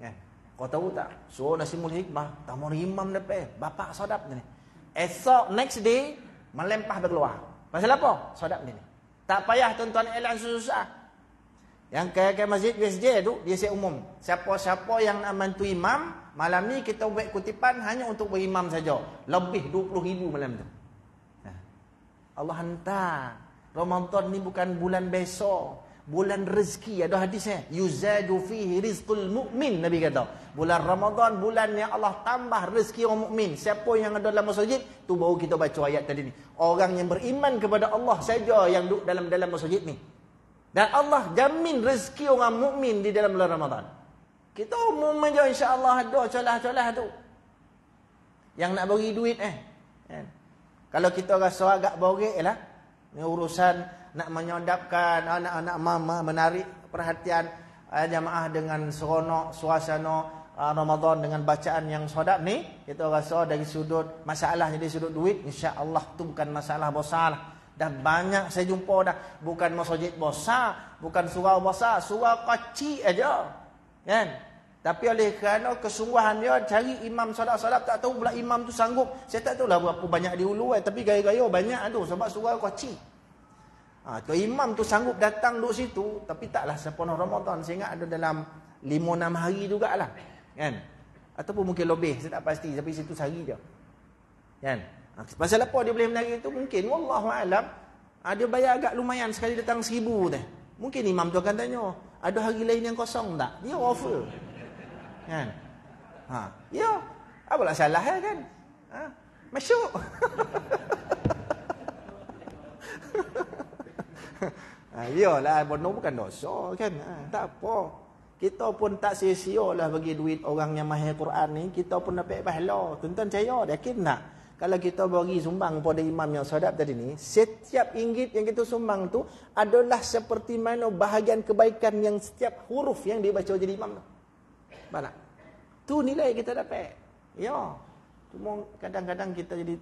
Kan. Kau tahu tak? So Nasimul Hikmah tamu imam dapat bapak sadap ni. Esok next day melempah berkeluar. Pasal apa? Sadap ni. Tak payah tuan-tuan elan susah. Yang ke masjid USJ tu dia siap umum. Siapa-siapa yang nak bantu imam, malam ni kita buat kutipan hanya untuk berimam saja. Lebih 20,000 malam tu. Allah hantar. Ramadan ni bukan bulan besok. Bulan rezeki, ada hadisnya. Yuzadu fihi rizqul mu'min, Nabi kata. Bulan Ramadan, bulan yang Allah tambah rezeki orang mukmin. Siapa yang ada dalam masjid, tu baru kita baca ayat tadi ni. Orang yang beriman kepada Allah saja yang duduk dalam masjid ni. Dan Allah jamin rezeki orang mukmin di dalam bulan Ramadan. Kita umum aja insya-Allah ada celah-celah tu. Yang nak bagi duit kan? Kalau kita rasa agak borek lah, ni urusan nak menyodapkan anak-anak mama, menarik perhatian jamaah dengan seronok suasana Ramadan dengan bacaan yang sadap ni, kita rasa dari sudut masalah jadi sudut duit, insya-Allah tu bukan masalah besar lah. Dah banyak saya jumpa dah, bukan masjid besar, bukan surau besar, surau kecil aja. Kan? Tapi oleh kerana kesungguhan dia cari imam sadap-sadap, tak tahu pula imam tu sanggup. Saya tak tahulah berapa banyak di Hulu tapi gaya-gaya banyak tu sebab surau kecil. Tu imam tu sanggup datang duduk situ, tapi taklah sepenuh Ramadan. Saya ingat ada dalam 5-6 hari jugalah. Kan? Ataupun mungkin lebih, saya tak pasti. Tapi situ sehari dia. Kan? Pasal apa dia boleh menarik itu? Mungkin, wallahualam, dia bayar agak lumayan sekali datang 1000 teh. Mungkin imam tu akan tanya, ada hari lain yang kosong tak? Dia offer. Kan? Ya. Apalah salah kan? Masyuk. Iyalah, bodoh bukan dosa kan. Tak apa. Kita pun tak sia-sia lah bagi duit orang yang mahir Quran ni. Kita pun dapat pahala. Tuan-tuan percaya, yakin tak? Kalau kita bagi sumbang pada imam yang sadap tadi ni, setiap ringgit yang kita sumbang tu adalah seperti mana bahagian kebaikan yang setiap huruf yang dia baca jadi imam tu. Mana? Tu nilai kita dapat. Ya. Cuma kadang-kadang kita jadi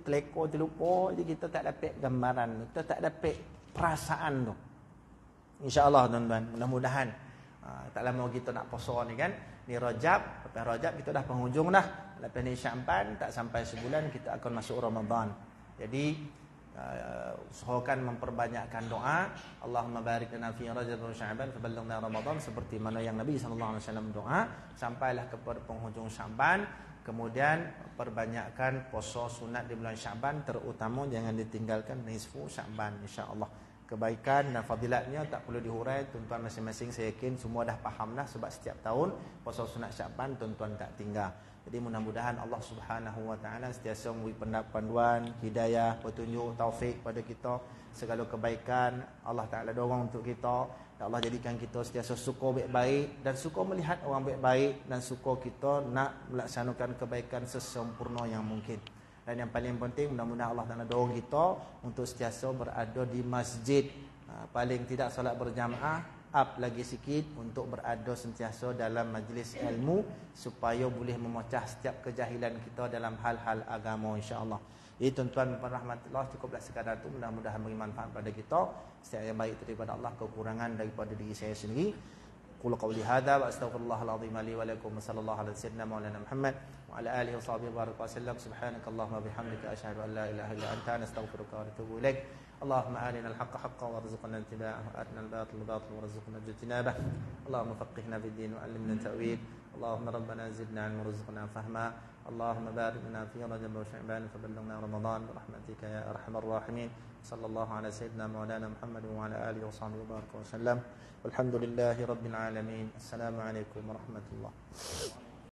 terlupa, jadi kita tak dapat gambaran, kita tak dapat perasaan tu. InsyaAllah tuan-tuan, mudah-mudahan tak lama kita nak puasa ni kan. Ni Rajab, lepas Rajab kita dah penghujung dah. Lepas ni Sya'ban, tak sampai sebulan kita akan masuk Ramadan. Jadi usahakan memperbanyakkan doa. Allahumma barik lana fi Rajab wa Sya'ban faballighna Ramadan, seperti mana yang Nabi SAW doa. Sampailah kepada penghujung Sya'ban, Kemudian perbanyakkan puasa sunat di bulan Syaban, terutama jangan ditinggalkan nisfu Syaban, insya-Allah. Kebaikan dan fadilatnya tak perlu dihurai, tuan-tuan masing-masing saya yakin semua dah faham dah, sebab setiap tahun puasa sunat Syaban tuan-tuan tak tinggal. Jadi mudah-mudahan Allah Subhanahu wa taala sentiasa memberi panduan, hidayah, petunjuk, taufik pada kita, segala kebaikan Allah Taala dorong untuk kita. Dan Allah jadikan kita sentiasa suka baik-baik dan suka melihat orang baik-baik dan suka kita nak melaksanakan kebaikan sesempurna yang mungkin. Dan yang paling penting mudah-mudahan Allah Taala dorong kita untuk sentiasa berada di masjid. Paling tidak solat berjamaah, up lagi sikit untuk berada sentiasa dalam majlis ilmu supaya boleh memecah setiap kejahilan kita dalam hal-hal agama, insya-Allah. Jadi tuan-tuan rahmatullah, cukuplah sekadar itu, mudah-mudahan beri manfaat pada kita. Setiap yang baik daripada Allah, kekurangan daripada diri saya sendiri. Qul qawli hadza wa astaghfirullahal azim li wa lakum, sallallahu alaihi wasallam maulana Muhammad wa ala alihi washabihi wasallam. Subhanakallahumma bihamdika asyhadu an la ilaha illa anta astaghfiruka wa atubu ilaik. Allahumma arina al-haqqa haqqan warzuqna ittiba'ahu wa arina al-batila batilan warzuqna ijtinabah. Allahumma faqqihna fid-din wa 'allimna at-ta'wil. Allahumma rabbana zidna 'ilman warzuqna fahma. Allahumma barik lana fi Rajab wa Sya'ban faballighna Ramadan birahmatika ya arhamar rahimin. Sallallahu ala sayyidina maulana Muhammad wa ala alihi washabihi wasallam. Walhamdulillahi rabbil alamin. Assalamu alaikum warahmatullahi